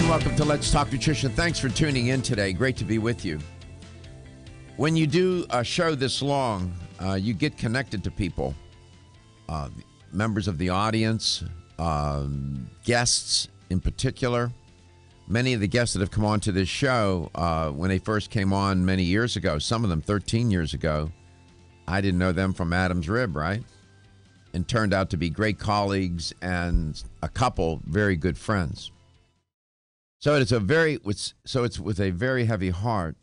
And welcome to Let's Talk Nutrition. Thanks for tuning in today. Great to be with you. When you do a show this long, you get connected to people, members of the audience, guests in particular. Many of the guests that have come on to this show, when they first came on many years ago, some of them 13 years ago, I didn't know them from Adam's rib, right? And turned out to be great colleagues and a couple very good friends. So it's with a very heavy heart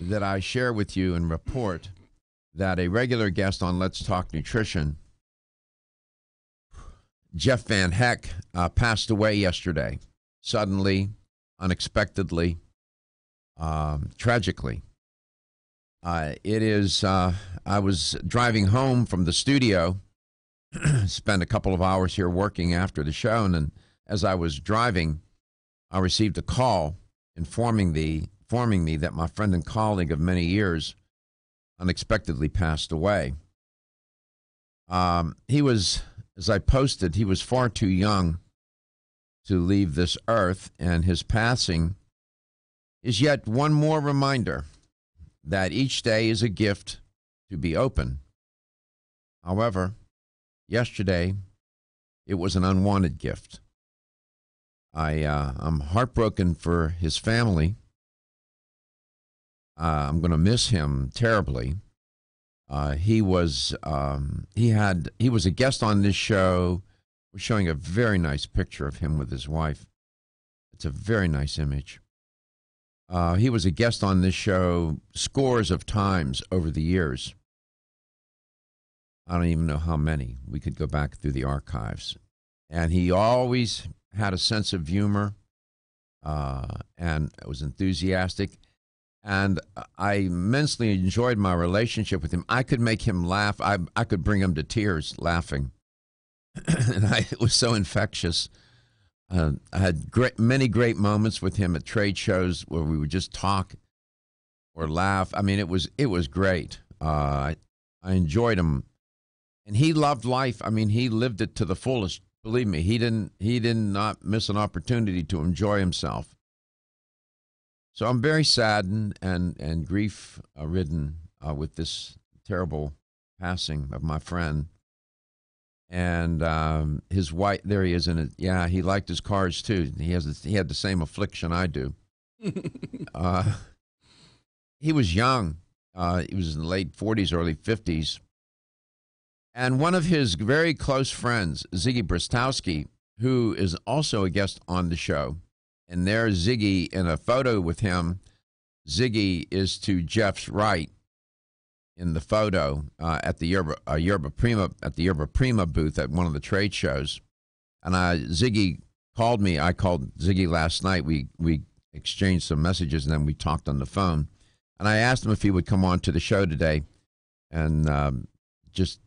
that I share with you and report that a regular guest on Let's Talk Nutrition, Jeff Van Heck, passed away yesterday, suddenly, unexpectedly, tragically. I was driving home from the studio, spent a couple of hours here working after the show, and then as I was driving, I received a call informing me that my friend and colleague of many years unexpectedly passed away. He was, as I posted, he was far too young to leave this earth, and his passing is yet one more reminder that each day is a gift to be open. However, yesterday, it was an unwanted gift. I'm heartbroken for his family. I'm going to miss him terribly. He was a guest on this show. We're showing a very nice picture of him with his wife. It's a very nice image. He was a guest on this show scores of times over the years. I don't even know how many. We could go back through the archives. And he always had a sense of humor and was enthusiastic. And I immensely enjoyed my relationship with him. I could make him laugh. I could bring him to tears laughing. And it was so infectious. I had many great moments with him at trade shows where we would just talk or laugh. I mean, it was great. I enjoyed him. And he loved life. I mean, he lived it to the fullest. Believe me, he did not miss an opportunity to enjoy himself. So I'm very saddened and grief-ridden with this terrible passing of my friend. And his wife, there he is in it. Yeah, he liked his cars too. He had the same affliction I do. He was young. He was in the late 40s, early 50s. And one of his very close friends, Ziggy Bristowski, who is also a guest on the show, and there's Ziggy in a photo with him. Ziggy is to Jeff's right in the photo at the Yerba Prima booth at one of the trade shows. And Ziggy called me. I called Ziggy last night. We exchanged some messages, and then we talked on the phone. And I asked him if he would come on to the show today and just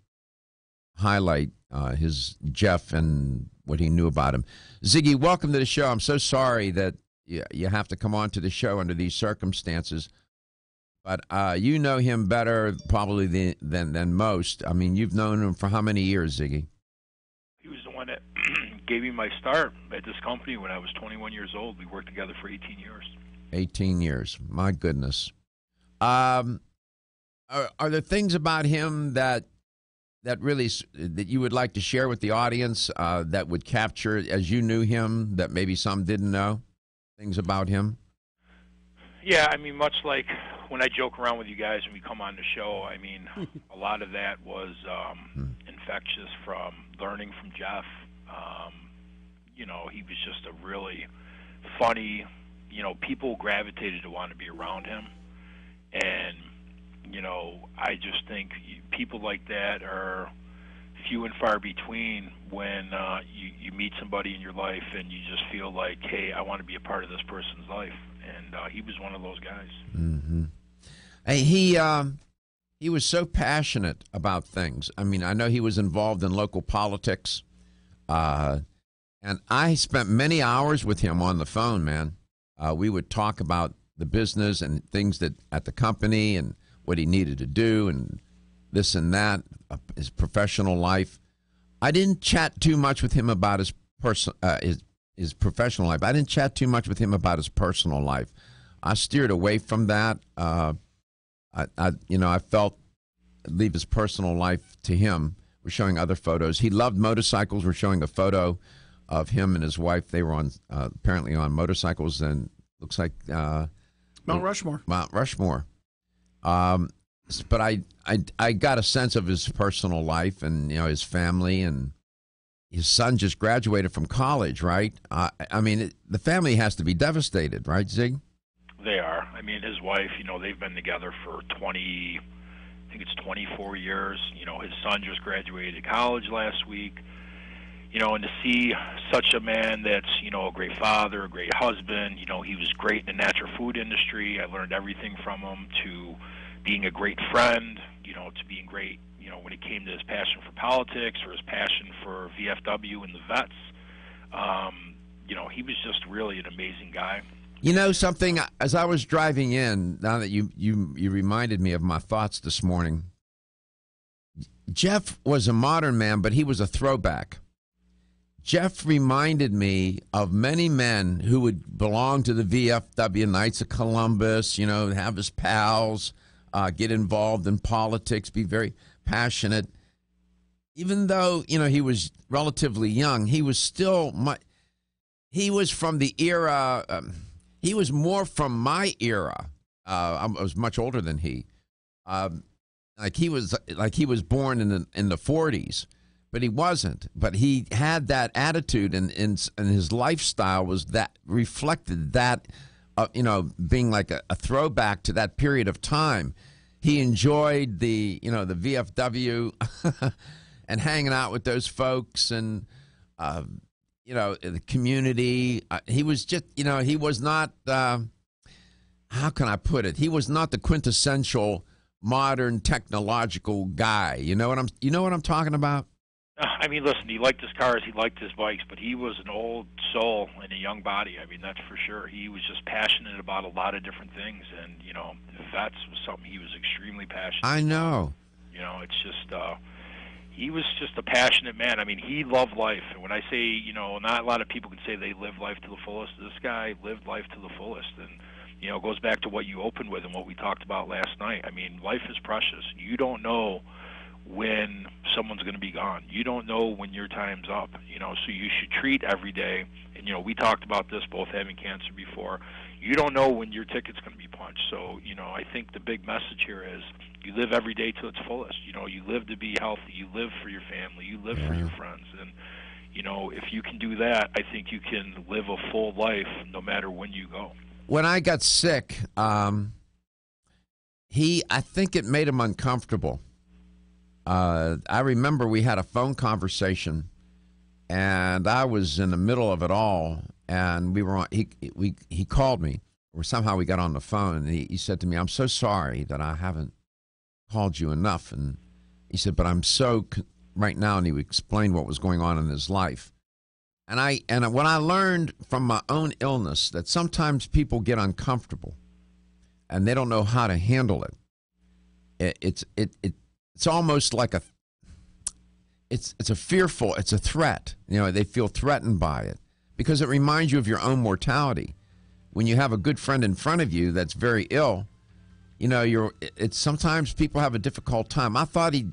highlight his Jeff and what he knew about him. Ziggy, welcome to the show. I'm so sorry that you have to come on to the show under these circumstances, but you know him better probably than most. I mean, you've known him for how many years, Ziggy? He was the one that gave me my start at this company when I was 21 years old. We worked together for 18 years. 18 years. My goodness. Are there things about him that you would like to share with the audience that would capture, as you knew him, that maybe some didn't know, things about him? Yeah, I mean, much like when I joke around with you guys when we come on the show, I mean, a lot of that was infectious from learning from Jeff. You know, he was just a really funny, people gravitated to want to be around him. And I just think people like that are few and far between when you meet somebody in your life and you just feel like, hey, I want to be a part of this person's life. And he was one of those guys. Mm-hmm. Hey, he was so passionate about things. I mean, I know he was involved in local politics. And I spent many hours with him on the phone, man. We would talk about the business and things that at the company and what he needed to do and this and that, his professional life. I didn't chat too much with him about his his professional life. I didn't chat too much with him about his personal life. I steered away from that. I felt leave his personal life to him. We're showing other photos. He loved motorcycles. We're showing a photo of him and his wife. They were on apparently on motorcycles, and looks like Mount Rushmore. Mount Rushmore. But I got a sense of his personal life and his family, and his son just graduated from college, right? The family has to be devastated, right, Zig? They are. I mean, his wife, they've been together for 24 years. His son just graduated college last week. And to see such a man that's, a great father, a great husband, he was great in the natural food industry. I learned everything from him, to being a great friend, to being great, when it came to his passion for politics or his passion for VFW and the vets. He was just really an amazing guy. Something, as I was driving in, now that you reminded me of my thoughts this morning, Jeff was a modern man, but he was a throwback. Jeff reminded me of many men who would belong to the VFW, Knights of Columbus, have his pals, get involved in politics, be very passionate. Even though, he was relatively young, he was still he was from the era, he was more from my era. I was much older than he. He was born in the 40s. But he wasn't. But he had that attitude, and his lifestyle was that reflected that, being like a throwback to that period of time. He enjoyed the VFW and hanging out with those folks, and the community. He was just, he was not. How can I put it? He was not the quintessential modern technological guy. You know what I'm talking about? I mean, listen, he liked his cars, he liked his bikes, but he was an old soul in a young body. I mean, that's for sure. He was just passionate about a lot of different things, and, vets was something he was extremely passionate I know. about. It's just, he was just a passionate man. I mean, he loved life. And when I say, not a lot of people can say they live life to the fullest, this guy lived life to the fullest. And, it goes back to what you opened with and what we talked about last night. I mean, life is precious. You don't know when someone's going to be gone. You don't know when your time's up, so you should treat every day. And, we talked about this, both having cancer before. You don't know when your ticket's going to be punched. So, I think the big message here is you live every day to its fullest. You live to be healthy. You live for your family. You live for your friends. And, if you can do that, I think you can live a full life no matter when you go. When I got sick, I think it made him uncomfortable. I remember we had a phone conversation, and I was in the middle of it all, and we were on. He called me, or somehow we got on the phone, and he said to me, "I'm so sorry that I haven't called you enough." And he said, "But I'm so right now," and he explained what was going on in his life. And when I learned from my own illness that sometimes people get uncomfortable, and they don't know how to handle it. It's almost like it's a threat. They feel threatened by it because it reminds you of your own mortality. When you have a good friend in front of you that's very ill, it's sometimes people have a difficult time. I thought he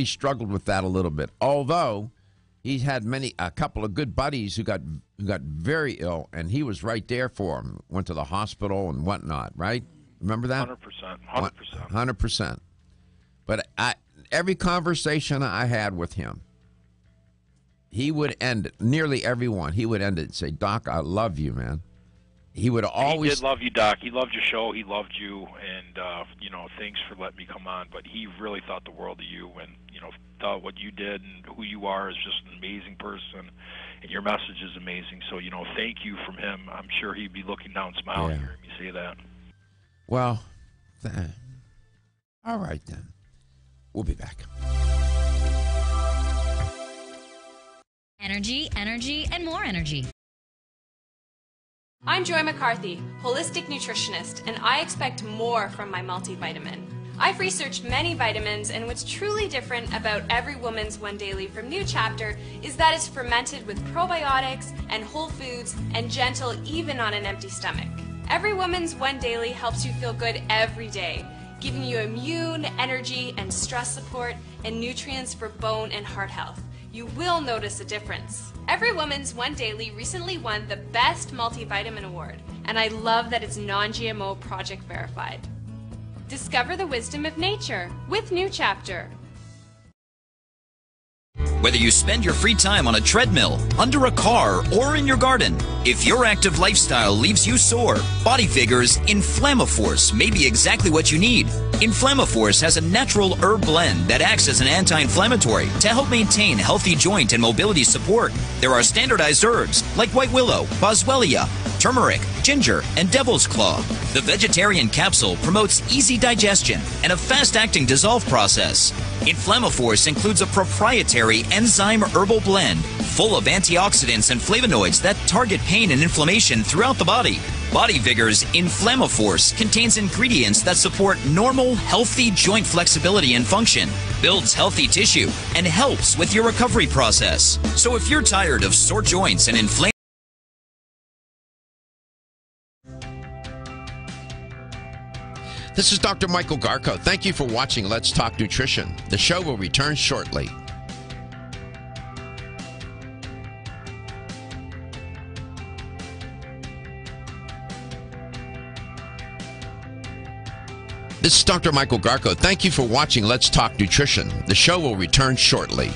struggled with that a little bit, although he had a couple of good buddies who got very ill, and he was right there for him. Went to the hospital and whatnot, right? Remember that? 100%. But every conversation I had with him, he would end it, nearly every one. He would end it and say, "Doc, I love you, man." He would always. He did love you, Doc. He loved your show. He loved you, and thanks for letting me come on. But he really thought the world of you, and thought what you did and who you are is just an amazing person, and your message is amazing. So thank you from him. I'm sure he'd be looking down, smiling, hearing me say that. Well, all right then. We'll be back. Energy, and more energy. I'm Joy McCarthy, holistic nutritionist, and I expect more from my multivitamin. I've researched many vitamins, and what's truly different about Every Woman's One Daily from New Chapter is that it's fermented with probiotics and whole foods and gentle even on an empty stomach. Every Woman's One Daily helps you feel good every day, giving you immune, energy, and stress support, and nutrients for bone and heart health. You will notice a difference. Every Woman's One Daily recently won the Best Multivitamin Award, and I love that it's non-GMO project verified. Discover the wisdom of nature with New Chapter. Whether you spend your free time on a treadmill, under a car, or in your garden, if your active lifestyle leaves you sore, Body Figure's Inflammaforce may be exactly what you need. Inflammaforce has a natural herb blend that acts as an anti-inflammatory to help maintain healthy joint and mobility support. There are standardized herbs like white willow, boswellia, turmeric, ginger, and devil's claw. The vegetarian capsule promotes easy digestion and a fast-acting dissolve process. Inflammaforce includes a proprietary enzyme herbal blend full of antioxidants and flavonoids that target pain and inflammation throughout the body. Body Vigor's Inflammaforce contains ingredients that support normal, healthy joint flexibility and function, builds healthy tissue, and helps with your recovery process. So if you're tired of sore joints and inflammation, This is Dr. Michael Garko. Thank you for watching Let's Talk Nutrition. The show will return shortly. This is Dr. Michael Garko. Thank you for watching Let's Talk Nutrition. The show will return shortly.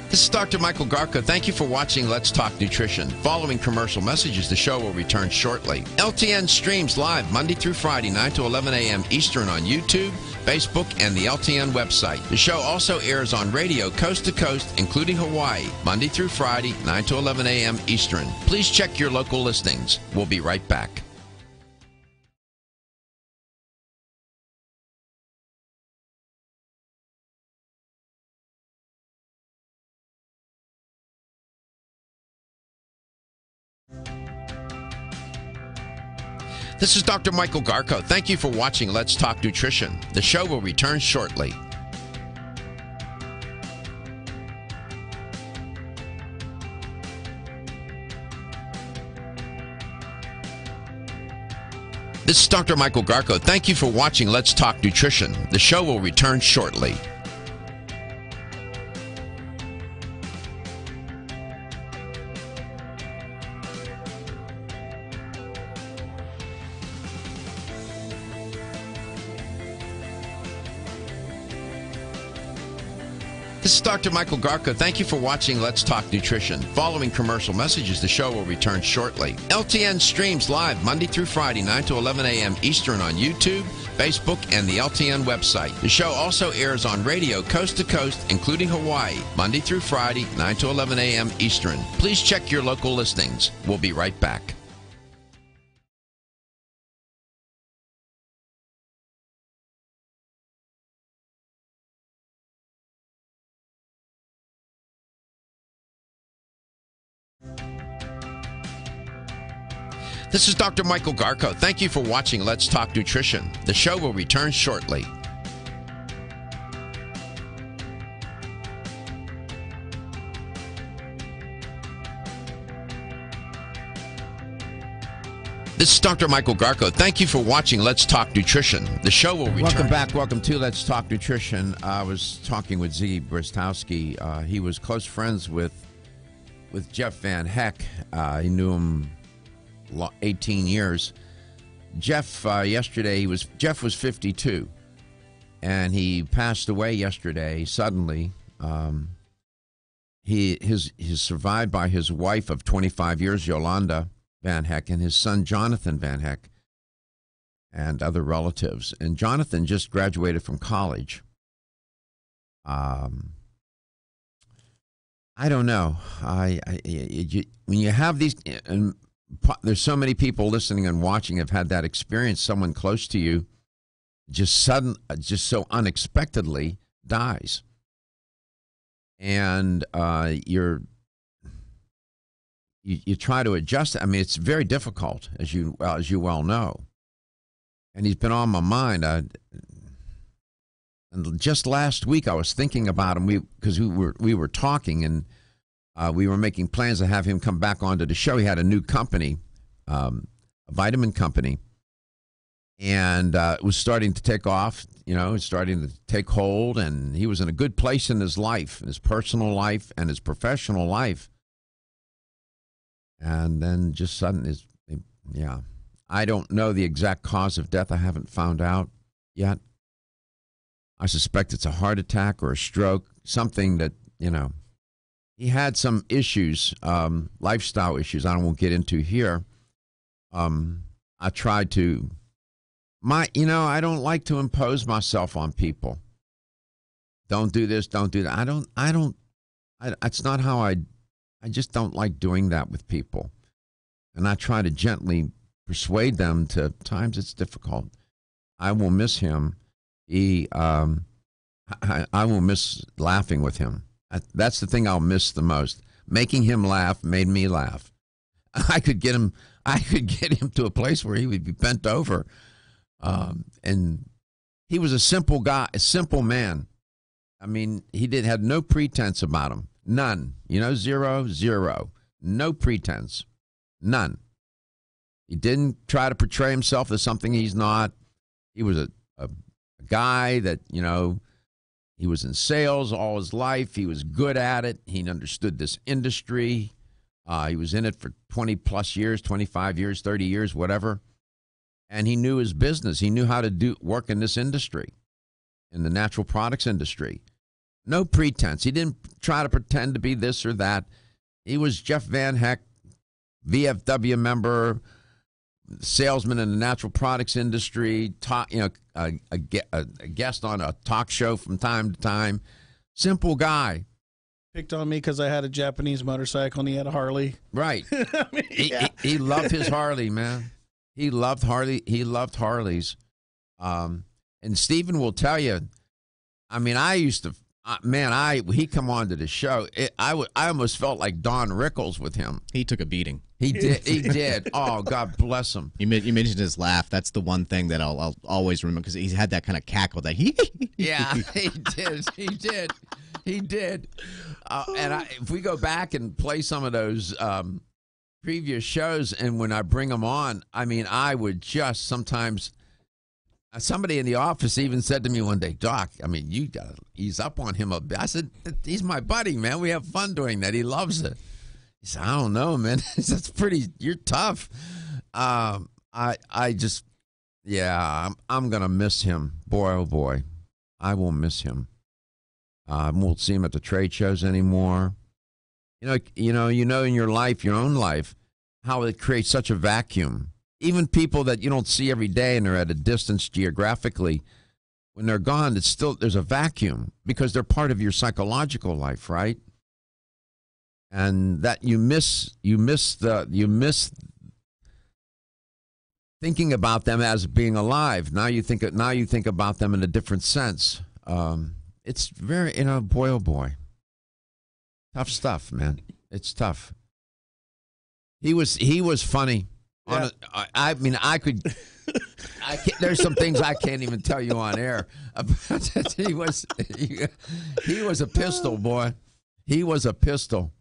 This is Dr. Michael Garko. Thank you for watching Let's Talk Nutrition. Following commercial messages, the show will return shortly. LTN streams live Monday through Friday, 9 to 11 a.m. Eastern on YouTube, Facebook, and the LTN website. The show also airs on radio coast to coast, including Hawaii, Monday through Friday, 9 to 11 a.m. Eastern. Please check your local listings. We'll be right back. This is Dr. Michael Garko. Thank you for watching Let's Talk Nutrition. The show will return shortly. This is Dr. Michael Garko. Thank you for watching Let's Talk Nutrition. The show will return shortly. This is Dr. Michael Garko. Thank you for watching Let's Talk Nutrition. Following commercial messages, the show will return shortly. LTN streams live Monday through Friday, 9 to 11 a.m. Eastern on YouTube, Facebook, and the LTN website. The show also airs on radio coast to coast, including Hawaii, Monday through Friday, 9 to 11 a.m. Eastern. Please check your local listings. We'll be right back. This is Dr. Michael Garko. Thank you for watching Let's Talk Nutrition. The show will return shortly. This is Dr. Michael Garko. Thank you for watching Let's Talk Nutrition. The show will return. Welcome back. Welcome to Let's Talk Nutrition. I was talking with Ziggy Bristowski. He was close friends with Jeff Van Heck. He knew him 18 years. Jeff Jeff was 52, and he passed away yesterday suddenly. He's survived by his wife of 25 years, Yolanda Van Heck, and his son Jonathan Van Heck, and other relatives. And Jonathan just graduated from college. I don't know. When you have these, and there's so many people listening and watching have had that experience. Someone close to you just so unexpectedly dies. And you try to adjust. I mean, it's very difficult, as you well know. And he's been on my mind. And just last week, I was thinking about him because we were talking, and we were making plans to have him come back onto the show. He had a new company, a vitamin company, and it was starting to take off. You know, it's starting to take hold, and he was in a good place in his life, his personal life and his professional life. And then just suddenly, I don't know the exact cause of death. I haven't found out yet. I suspect it's a heart attack or a stroke, something that, you know, he had some issues, lifestyle issues I won't get into here. I tried to, I don't like to impose myself on people. Don't do this, don't do that. It's not how I just don't like doing that with people. And I try to gently persuade them to, times it's difficult. I will miss him. I will miss laughing with him. That's the thing I'll miss the most. Making him laugh made me laugh. I could get him to a place where he would be bent over. And he was a simple guy, a simple man. I mean, he had no pretense about him. None. Zero. No pretense. None. He didn't try to portray himself as something he's not. He was a guy that, he was in sales all his life. He was good at it. He understood this industry. He was in it for 20 plus years, 25 years, 30 years, whatever. And he knew his business. He knew how to work in this industry, in the natural products industry. No pretense. He didn't try to pretend to be this or that. He was Jeff Van Heck, VFW member, salesman in the natural products industry, a guest on a talk show from time to time. Simple guy. Picked on me because I had a Japanese motorcycle and he had a Harley. Right. I mean, he loved his Harley, man. He loved Harley. He loved Harleys. And Stephen will tell you, I mean, I used to, he come on to the show. I almost felt like Don Rickles with him. He took a beating. He did. He did. Oh, God bless him. You mentioned his laugh. That's the one thing that I'll always remember because he had that kind of cackle that he. Yeah, he did. He did. He did. And if we go back and play some of those previous shows, and when I bring them on, I mean, I would just sometimes. Somebody in the office even said to me one day, Doc, I mean, you got to ease up on him a bit. I said, he's my buddy, man. We have fun doing that. He loves it. He said, I don't know, man. That's you're tough. I'm going to miss him. Boy, oh boy. I will miss him. Won't see him at the trade shows anymore. In your life, your own life, how it creates such a vacuum. Even people that you don't see every day and they're at a distance geographically, when they're gone, there's a vacuum because they're part of your psychological life, right? And that you miss thinking about them as being alive. Now you think about them in a different sense. It's very, boy, oh boy. Tough stuff, man. It's tough. He was funny. Yeah. There's some things I can't even tell you on air. He was a pistol, boy. He was a pistol.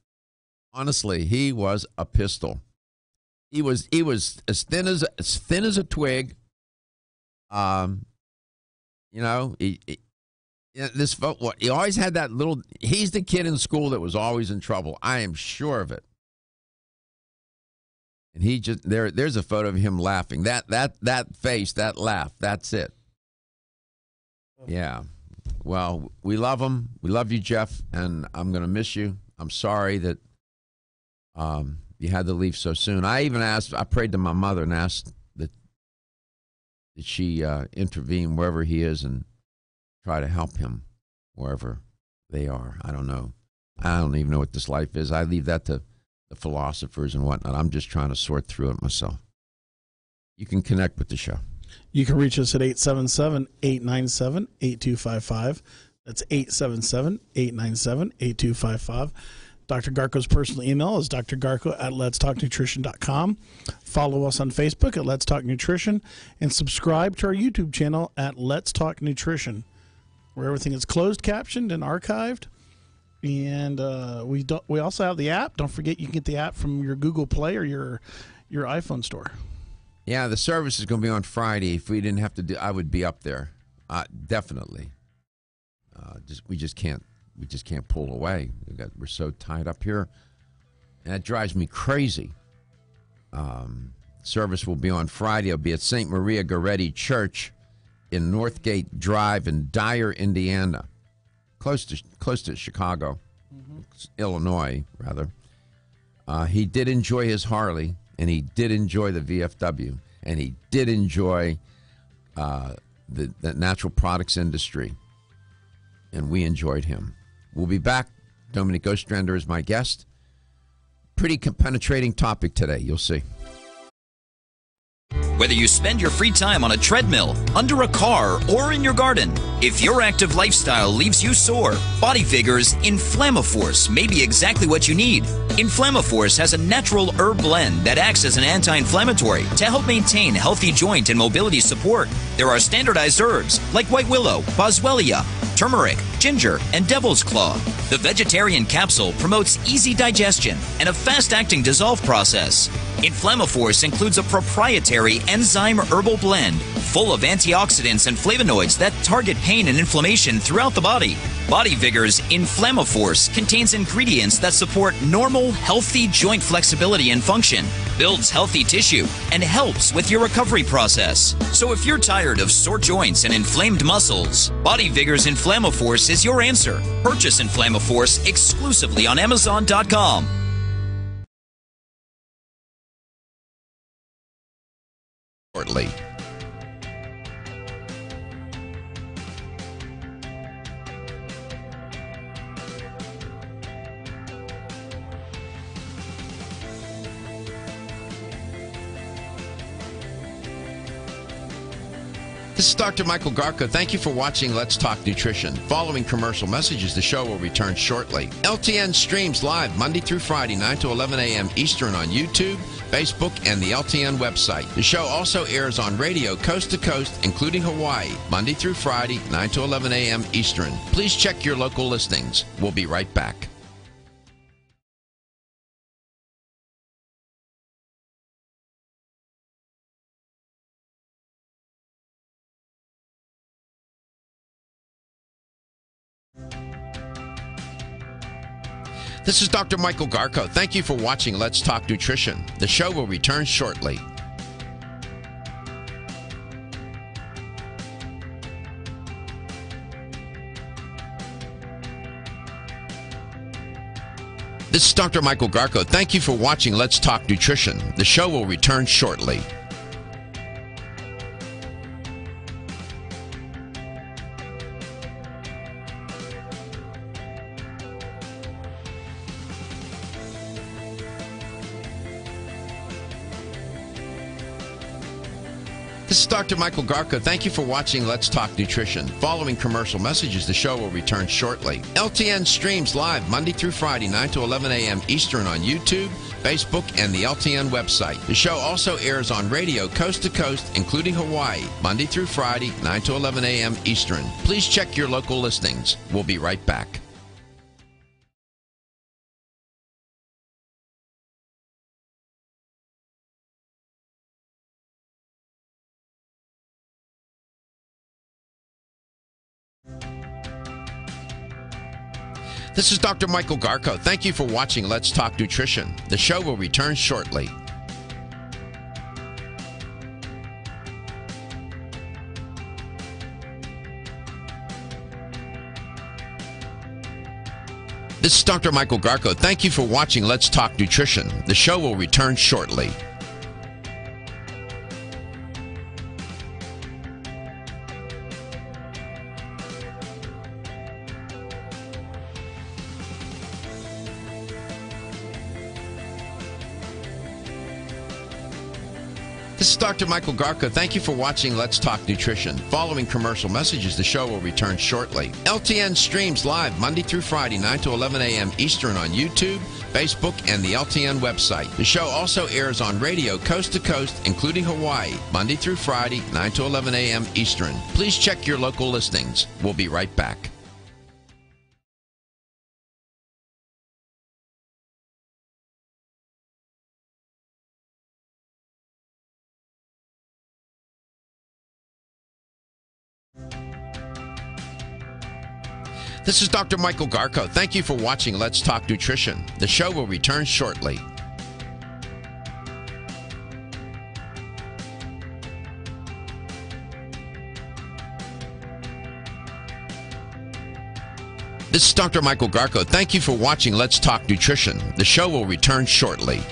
Honestly, he was a pistol. He was as thin as a twig. He always had that little. He's the kid in school that was always in trouble. I am sure of it. And he just there's a photo of him laughing. That face, that laugh, that's it. Yeah. Well, we love him. We love you, Jeff, and I'm going to miss you. I'm sorry that you had to leave so soon. I prayed to my mother and asked that she intervene wherever he is and try to help him wherever they are. I don't know. I don't even know what this life is. I leave that to the philosophers and whatnot. I'm just trying to sort through it myself. You can connect with the show. You can reach us at 877-897-8255. That's 877-897-8255. Dr. Garko's personal email is drgarko at letstalknutrition.com. Follow us on Facebook at Let's Talk Nutrition, and subscribe to our YouTube channel at Let's Talk Nutrition, where everything is closed captioned and archived. And we also have the app. Don't forget, you can get the app from your Google Play or your iPhone store. Yeah, the service is going to be on Friday. If we didn't have to I would be up there, definitely. We just can't pull away. We're so tied up here, and that drives me crazy. Service will be on Friday. It'll be at St. Maria Goretti Church in Northgate Drive in Dyer, Indiana, close to Chicago, Illinois, rather. He did enjoy his Harley, and he did enjoy the VFW, and he did enjoy the natural products industry, and we enjoyed him. We'll be back. Dominic Ostrander is my guest. Pretty penetrating topic today. You'll see. Whether you spend your free time on a treadmill, under a car, or in your garden, if your active lifestyle leaves you sore, Body Figures Inflammaforce may be exactly what you need. Inflammaforce has a natural herb blend that acts as an anti-inflammatory to help maintain healthy joint and mobility support. There are standardized herbs like white willow, boswellia, turmeric, ginger, and devil's claw. The vegetarian capsule promotes easy digestion and a fast-acting dissolve process. Inflammaforce includes a proprietary enzyme herbal blend full of antioxidants and flavonoids that target pain and inflammation throughout the body. Body Vigor's Inflammaforce contains ingredients that support normal, healthy joint flexibility and function, builds healthy tissue, and helps with your recovery process. So if you're tired of sore joints and inflamed muscles, Body Vigor's Inflammaforce is your answer. Purchase Inflammaforce exclusively on Amazon.com. Shortly. This is Dr. Michael Garko. Thank you for watching Let's Talk Nutrition. Following commercial messages, the show will return shortly. LTN streams live Monday through Friday, 9 to 11 a.m. Eastern on YouTube, Facebook, and the LTN website. The show also airs on radio coast to coast, including Hawaii, Monday through Friday, 9 to 11 a.m. Eastern. Please check your local listings. We'll be right back. This is Dr. Michael Garko. Thank you for watching Let's Talk Nutrition. The show will return shortly. This is Dr. Michael Garko. Thank you for watching Let's Talk Nutrition. The show will return shortly. This is Dr. Michael Garko. Thank you for watching Let's Talk Nutrition. Following commercial messages, the show will return shortly. LTN streams live Monday through Friday, 9 to 11 a.m. Eastern on YouTube, Facebook, and the LTN website. The show also airs on radio coast to coast, including Hawaii, Monday through Friday, 9 to 11 a.m. Eastern. Please check your local listings. We'll be right back. This is Dr. Michael Garko. Thank you for watching Let's Talk Nutrition. The show will return shortly. This is Dr. Michael Garko. Thank you for watching Let's Talk Nutrition. The show will return shortly. This is Dr. Michael Garko. Thank you for watching Let's Talk Nutrition. Following commercial messages, the show will return shortly. LTN streams live Monday through Friday, 9 to 11 a.m. Eastern on YouTube, Facebook, and the LTN website. The show also airs on radio coast to coast, including Hawaii, Monday through Friday, 9 to 11 a.m. Eastern. Please check your local listings. We'll be right back. This is Dr. Michael Garko. Thank you for watching Let's Talk Nutrition. The show will return shortly. This is Dr. Michael Garko. Thank you for watching Let's Talk Nutrition. The show will return shortly.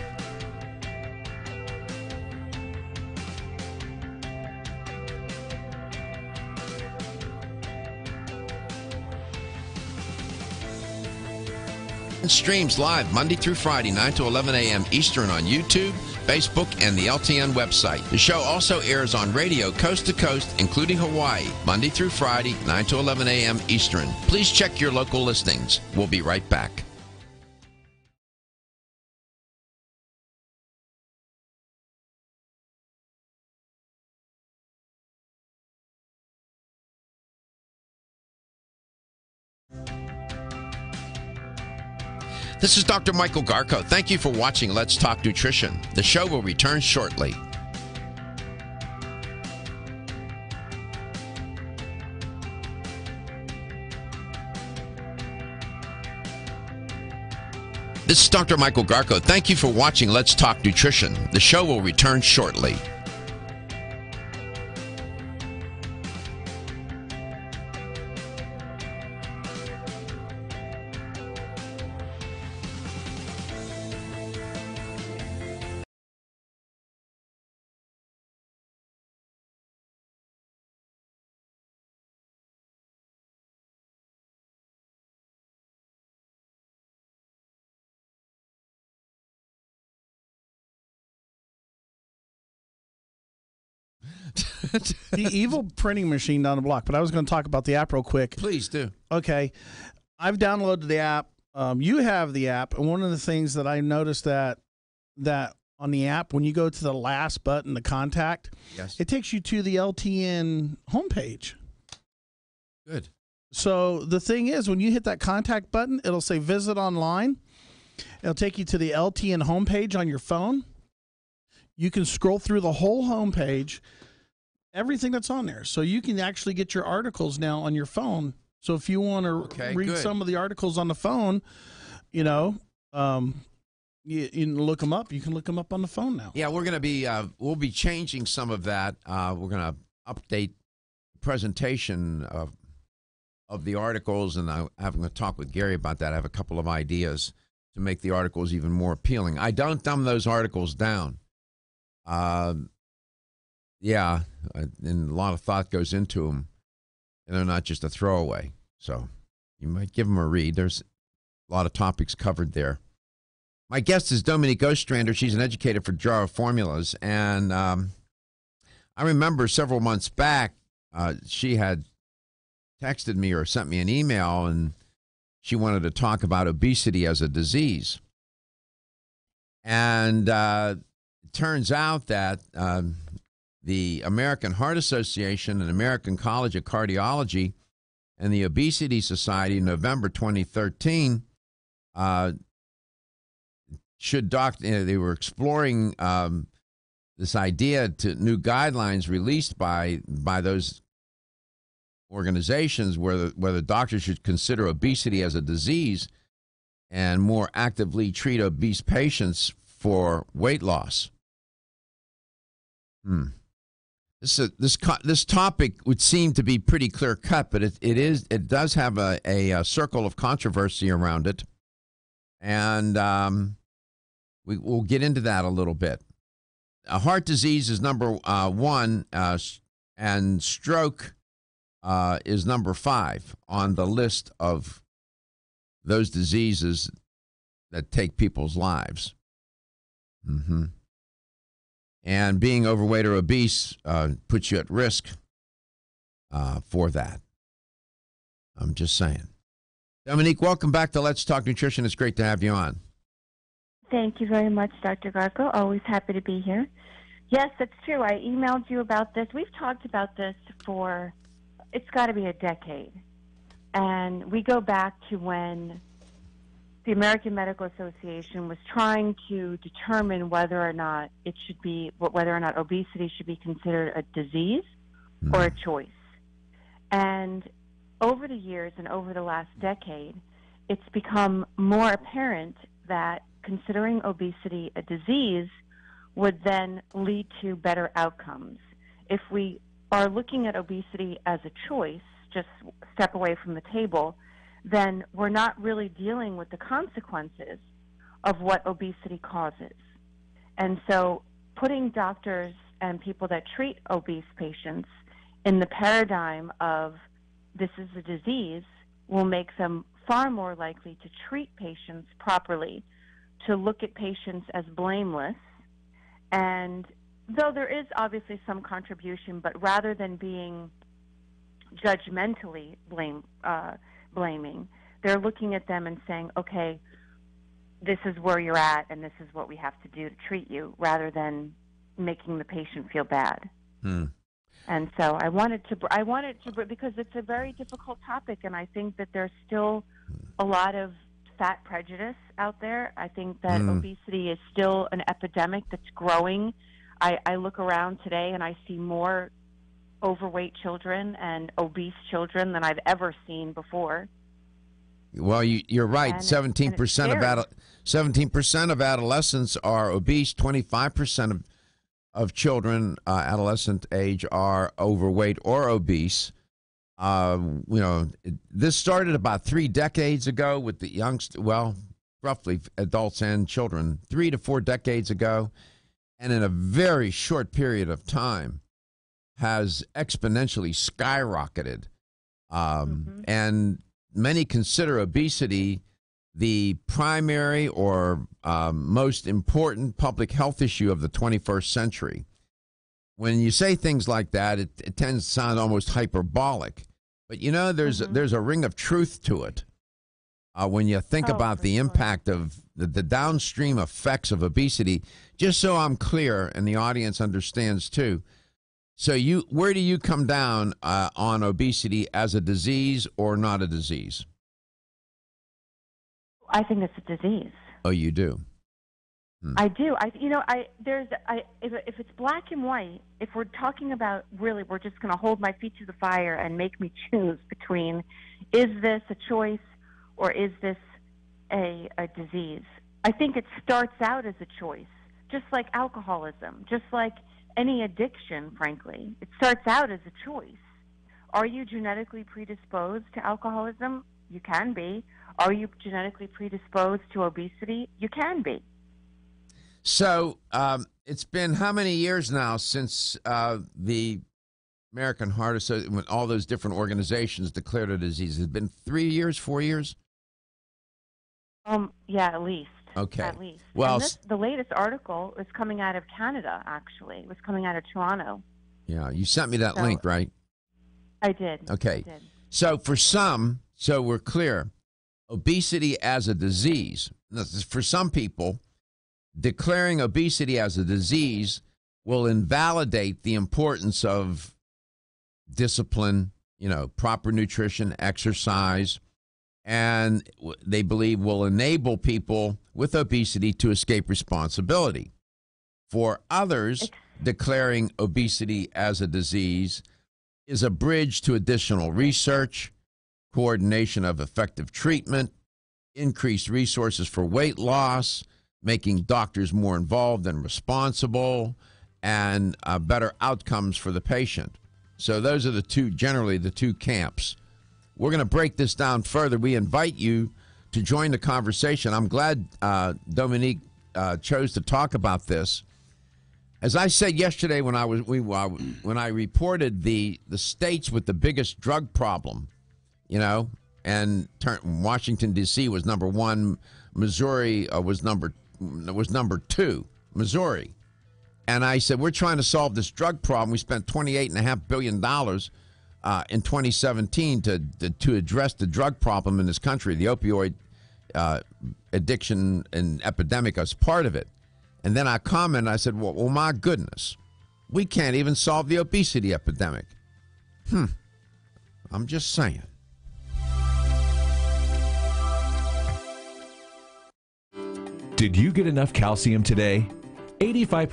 Streams live Monday through Friday, 9 to 11 a.m. Eastern on YouTube, Facebook, and the LTN website. The show also airs on radio coast to coast, including Hawaii, Monday through Friday, 9 to 11 a.m. Eastern. Please check your local listings. We'll be right back. This is Dr. Michael Garko. Thank you for watching Let's Talk Nutrition. The show will return shortly. This is Dr. Michael Garko. Thank you for watching Let's Talk Nutrition. The show will return shortly. The evil printing machine down the block. But I was going to talk about the app real quick. Please do. Okay. I've downloaded the app. You have the app. And one of the things that I noticed that on the app, when you go to the last button, the contact, yes, it takes you to the LTN homepage. Good. So the thing is, when you hit that contact button, it'll say visit online. It'll take you to the LTN homepage on your phone. You can scroll through the whole homepage, everything that's on there. So you can actually get your articles now on your phone. So if you want to read some of the articles on the phone, you look them up. You can look them up on the phone now. Yeah, we're going to be we'll be changing some of that. We're going to update the presentation of the articles, and I'm going to talk with Gary about that. I have a couple of ideas to make the articles even more appealing. I don't dumb those articles down. And a lot of thought goes into them, and they're not just a throwaway. So you might give them a read. There's a lot of topics covered there. My guest is Dominique Ostrander. She's an educator for Jar of Formulas, and I remember several months back, she had texted me or sent me an email, and she wanted to talk about obesity as a disease. And it turns out that the American Heart Association and American College of Cardiology and the Obesity Society in November 2013 they were exploring this idea to new guidelines released by those organizations whether doctors should consider obesity as a disease and more actively treat obese patients for weight loss. This topic would seem to be pretty clear cut, but it does have a circle of controversy around it, and we'll get into that a little bit. Heart disease is number 1, and stroke is number 5 on the list of those diseases that take people's lives. And being overweight or obese puts you at risk for that. I'm just saying. Dominique, welcome back to Let's Talk Nutrition. It's great to have you on. Thank you very much, Dr. Garko. Always happy to be here. Yes, that's true. I emailed you about this. We've talked about this for, it's got to be a decade. And we go back to when the American Medical Association was trying to determine whether or not obesity should be considered a disease or a choice. And over the years and over the last decade, it's become more apparent that considering obesity a disease would then lead to better outcomes. If we are looking at obesity as a choice, just step away from the table, then we're not really dealing with the consequences of what obesity causes. And so putting doctors and people that treat obese patients in the paradigm of this is a disease will make them far more likely to treat patients properly, to look at patients as blameless. And though there is obviously some contribution, but rather than being judgmentally blaming, they're looking at them and saying, okay, this is where you're at and this is what we have to do to treat you, rather than making the patient feel bad. And so I wanted to, because it's a very difficult topic, and I think that there's still a lot of fat prejudice out there. I think that obesity is still an epidemic that's growing. I look around today and I see more overweight children and obese children than I've ever seen before. Well, you're right. 17% of adolescents are obese. 25% of children, adolescent age, are overweight or obese. This started about 3 decades ago with the roughly adults and children, 3 to 4 decades ago, and in a very short period of time has exponentially skyrocketed. And many consider obesity the primary or most important public health issue of the 21st century. When you say things like that, it tends to sound almost hyperbolic. But, there's a ring of truth to it. When you think about the impact of the downstream effects of obesity, just so I'm clear and the audience understands too. So where do you come down on obesity as a disease or not a disease? I think it's a disease. Oh, you do? I do. If it's black and white, if we're talking about really, we're just going to hold my feet to the fire and make me choose between, is this a choice or is this a disease? I think it starts out as a choice, just like alcoholism, just like any addiction, frankly. It starts out as a choice. Are you genetically predisposed to alcoholism? You can be. Are you genetically predisposed to obesity? You can be. So it's been how many years now since the American Heart Association, when all those different organizations declared a disease? Has it been 3 years, 4 years? Yeah, at least. Okay. At least. Well, the latest article is coming out of Canada, actually. It was coming out of Toronto. Yeah, you sent me that link, right? I did. Okay. I did. So for some, so we're clear, obesity as a disease, for some people, declaring obesity as a disease will invalidate the importance of discipline, proper nutrition, exercise, and they believe will enable people with obesity to escape responsibility. For others, declaring obesity as a disease is a bridge to additional research, coordination of effective treatment, increased resources for weight loss, making doctors more involved and responsible, and better outcomes for the patient. So those are generally the two camps. We're going to break this down further. We invite you to join the conversation. I'm glad Dominique chose to talk about this. As I said yesterday when I reported the states with the biggest drug problem, and Washington D.C. was number 1, Missouri was number 2, Missouri, And I said, we're trying to solve this drug problem. We spent $28.5 billion in 2017 to address the drug problem in this country. The opioid addiction and epidemic is part of it. And then I commented, I said, well, my goodness, we can't even solve the obesity epidemic. I'm just saying. Did you get enough calcium today? 85%.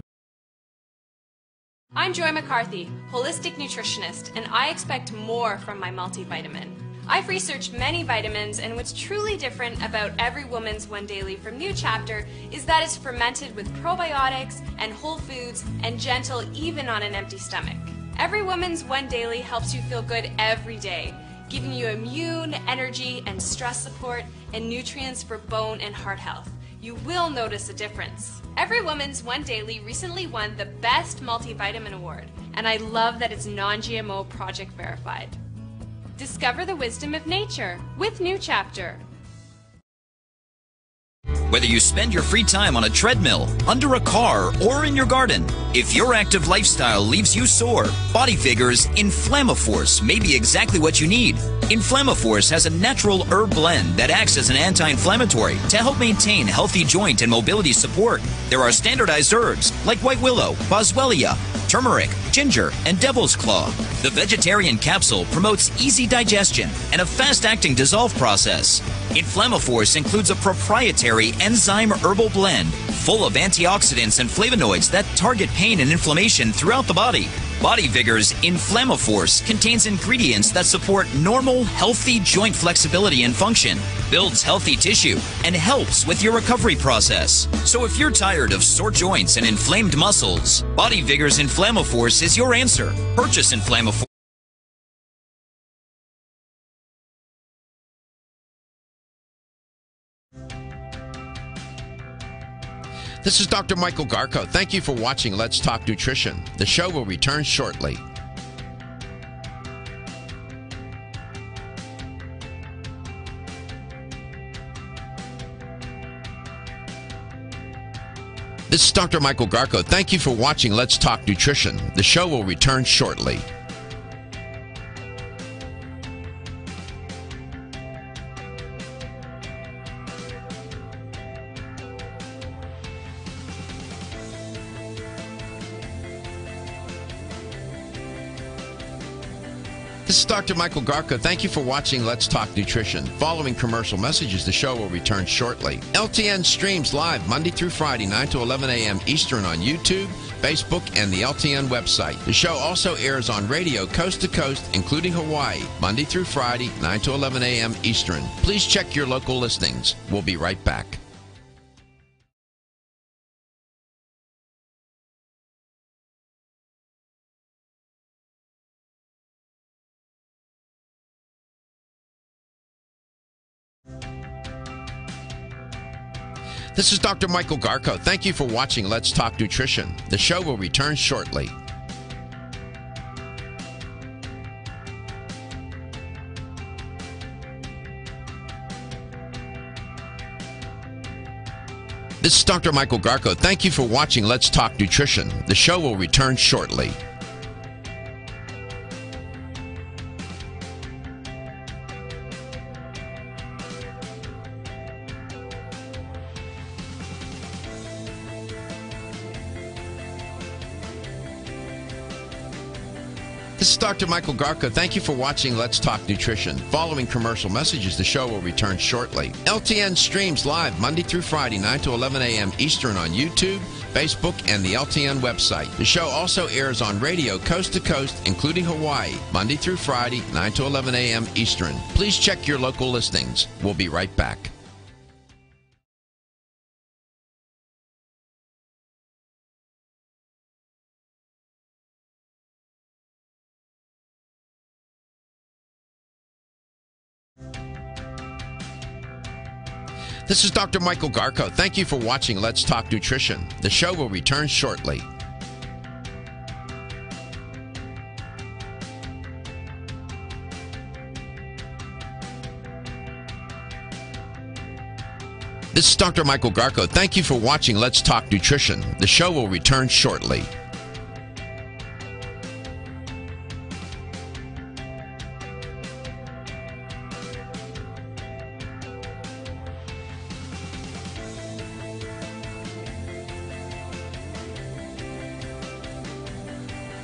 I'm Joy McCarthy, holistic nutritionist, and I expect more from my multivitamin. I've researched many vitamins, and what's truly different about Every Woman's One Daily from New Chapter is that it's fermented with probiotics and whole foods and gentle even on an empty stomach. Every Woman's One Daily helps you feel good every day, giving you immune, energy, and stress support and nutrients for bone and heart health. You will notice a difference. Every Woman's One Daily recently won the Best Multivitamin Award, and I love that it's non-GMO project verified. Discover the wisdom of nature with New Chapter. Whether you spend your free time on a treadmill, under a car, or in your garden, if your active lifestyle leaves you sore, Body Figures Inflammaforce may be exactly what you need. Inflammaforce has a natural herb blend that acts as an anti-inflammatory to help maintain healthy joint and mobility support. There are standardized herbs like white willow, boswellia, turmeric, ginger, and devil's claw. The vegetarian capsule promotes easy digestion and a fast-acting dissolve process. Inflammaforce includes a proprietary enzyme herbal blend full of antioxidants and flavonoids that target pain and inflammation throughout the body. Body Vigor's Inflammaforce contains ingredients that support normal, healthy joint flexibility and function, builds healthy tissue, and helps with your recovery process. So if you're tired of sore joints and inflamed muscles, Body Vigor's Inflammaforce is your answer. Purchase Inflammaforce. This is Dr. Michael Garko. Thank you for watching Let's Talk Nutrition. The show will return shortly. This is Dr. Michael Garko. Thank you for watching Let's Talk Nutrition. The show will return shortly. This is Dr. Michael Garko. Thank you for watching Let's Talk Nutrition. Following commercial messages, the show will return shortly. LTN streams live Monday through Friday, 9 to 11 a.m. Eastern on YouTube, Facebook, and the LTN website. The show also airs on radio coast to coast, including Hawaii, Monday through Friday, 9 to 11 a.m. Eastern. Please check your local listings. We'll be right back. This is Dr. Michael Garko. Thank you for watching Let's Talk Nutrition. The show will return shortly. This is Dr. Michael Garko. Thank you for watching Let's Talk Nutrition. The show will return shortly. This is Dr. Michael Garko. Thank you for watching Let's Talk Nutrition. Following commercial messages, the show will return shortly. LTN streams live Monday through Friday, 9 to 11 a.m. Eastern on YouTube, Facebook, and the LTN website. The show also airs on radio coast to coast, including Hawaii, Monday through Friday, 9 to 11 a.m. Eastern. Please check your local listings. We'll be right back. This is Dr. Michael Garko. Thank you for watching Let's Talk Nutrition. The show will return shortly. This is Dr. Michael Garko. Thank you for watching Let's Talk Nutrition. The show will return shortly.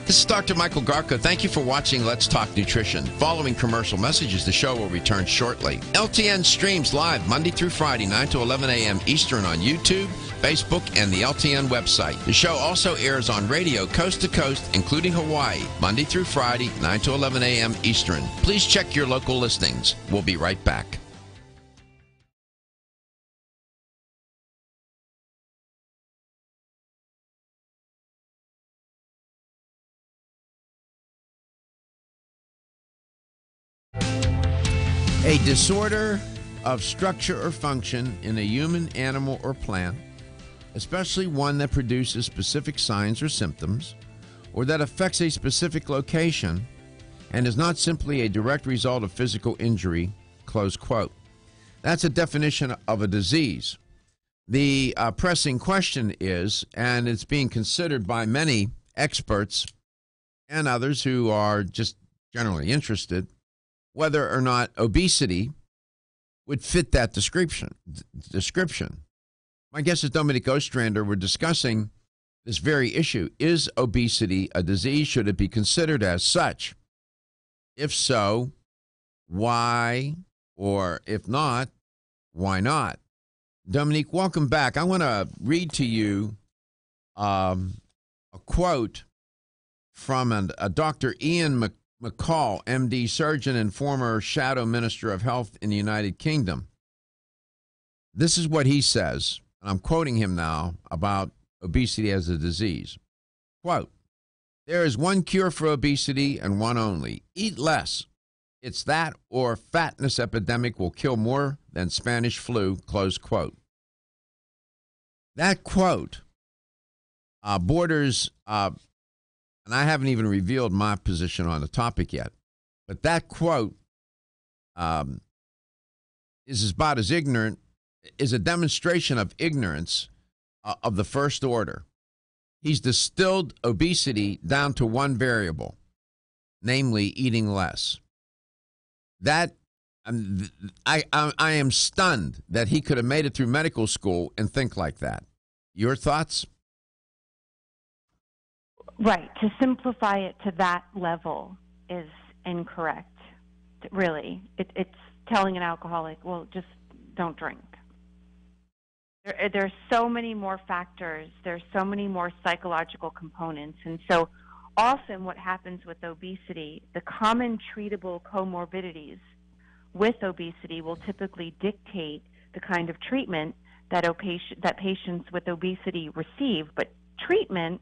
This is Dr. Michael Garko. Thank you for watching Let's Talk Nutrition. Following commercial messages, the show will return shortly. LTN streams live Monday through Friday, 9 to 11 a.m. Eastern on YouTube, Facebook, and the LTN website. The show also airs on radio coast to coast, including Hawaii, Monday through Friday, 9 to 11 a.m. Eastern. Please check your local listings. We'll be right back. A disorder of structure or function in a human, animal, or plant, especially one that produces specific signs or symptoms, or that affects a specific location and is not simply a direct result of physical injury, close quote. That's a definition of a disease. The pressing question is, and it's being considered by many experts and others who are just generally interested, whether or not obesity would fit that description. My guest is Dominic Ostrander. We're discussing this very issue. Is obesity a disease? Should it be considered as such? If so, why? Or if not, why not? Dominique, welcome back. I want to read to you a quote from a Dr. Ian McCall, MD, surgeon and former shadow minister of health in the United Kingdom. This is what he says, and I'm quoting him now about obesity as a disease. Quote, "There is one cure for obesity and one only. Eat less. It's that or fatness epidemic will kill more than Spanish flu," close quote. That quote borders, and I haven't even revealed my position on the topic yet, but that quote is about as ignorant, is a demonstration of ignorance of the first order. He's distilled obesity down to one variable, namely eating less. That I am stunned that he could have made it through medical school and think like that. Your thoughts? Right. To simplify it to that level is incorrect, really. It's telling an alcoholic, well, just don't drink. There's so many more factors. There's so many more psychological components. And so often what happens with obesity, the common treatable comorbidities with obesity will typically dictate the kind of treatment that patients with obesity receive. But treatment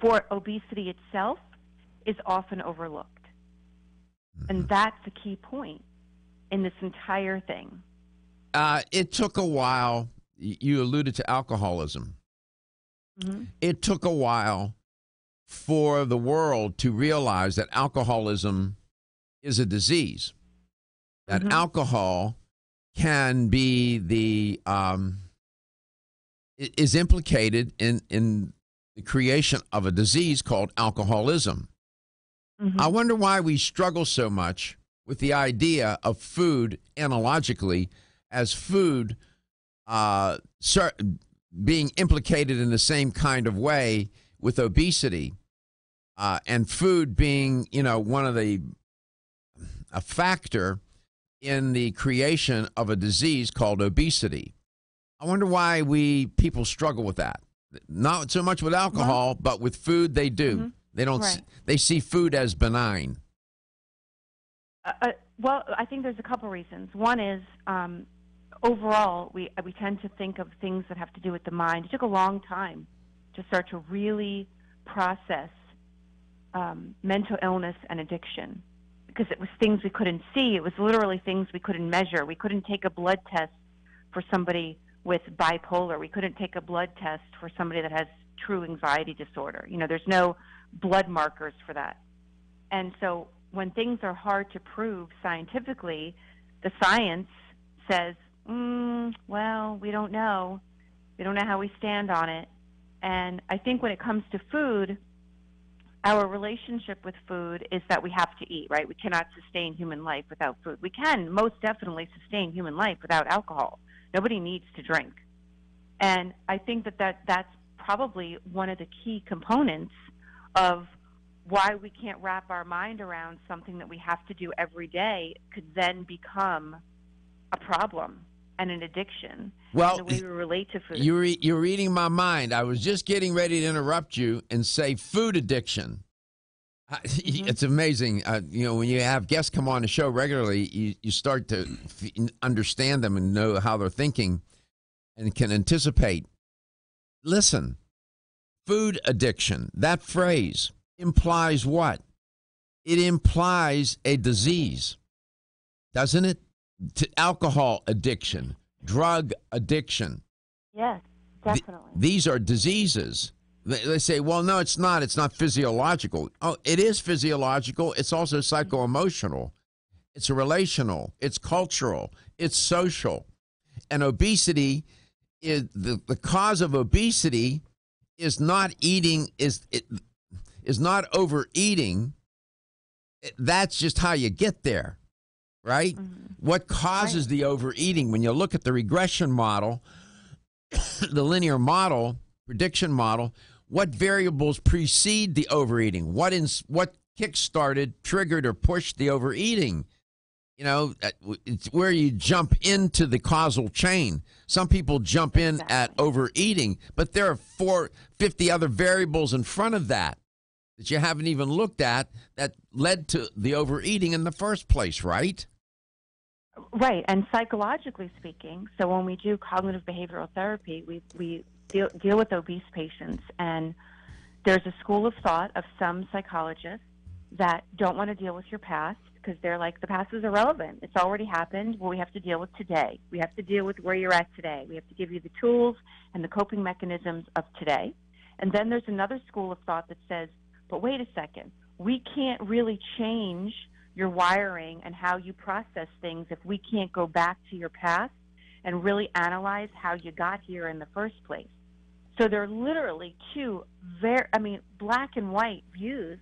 for obesity itself is often overlooked. And that's the key point in this entire thing. It took a while. You alluded to alcoholism. Mm-hmm. It took a while for the world to realize that alcoholism is a disease, that alcohol can be is implicated in the creation of a disease called alcoholism. Mm-hmm. I wonder why we struggle so much with the idea of food analogically as food being implicated in the same kind of way with obesity, and food being, one of a factor in the creation of a disease called obesity. I wonder why people struggle with that. Not so much with alcohol, but with food they do. Mm-hmm. They don't. Right. They see food as benign. Well, I think there's a couple reasons. One is overall, we tend to think of things that have to do with the mind. It took a long time to start to really process mental illness and addiction, because it was things we couldn't see. It was literally things we couldn't measure. We couldn't take a blood test for somebody with bipolar. We couldn't take a blood test for somebody that has true anxiety disorder. There's no blood markers for that. And so when things are hard to prove scientifically, the science says Well, we don't know. We don't know how we stand on it. And I think when it comes to food, our relationship with food is that we have to eat, right? We cannot sustain human life without food. We can most definitely sustain human life without alcohol. Nobody needs to drink. And I think that's probably one of the key components of why we can't wrap our mind around something that we have to do every day could then become a problem and an addiction. Well, and the way we relate to food. You're reading my mind. I was just getting ready to interrupt you and say food addiction. It's amazing. When you have guests come on the show regularly, you start to understand them and know how they're thinking and can anticipate. Listen, food addiction, that phrase implies what? It implies a disease, doesn't it? To alcohol addiction, drug addiction. Yes, definitely. These are diseases. They say, well, no, it's not. It's not physiological. Oh, it is physiological. It's also psycho-emotional. It's relational. It's cultural. It's social. And obesity is the cause of obesity is not eating, is not overeating. That's just how you get there, right? What causes the overeating? When you look at the regression model, the linear model, prediction model, what variables precede the overeating? What kick-started, triggered, or pushed the overeating? It's where you jump into the causal chain. Some people jump in at overeating, but there are 50 other variables in front of that you haven't even looked at that led to the overeating in the first place, right? Right, and psychologically speaking, so when we do cognitive behavioral therapy, we deal with obese patients, and there's a school of thought of some psychologists that don't want to deal with your past because they're like, the past is irrelevant. It's already happened. Well, we have to deal with today. We have to deal with where you're at today. We have to give you the tools and the coping mechanisms of today. And then there's another school of thought that says, but wait a second, we can't really change your wiring and how you process things if we can't go back to your past and really analyze how you got here in the first place. So they're literally two black and white views.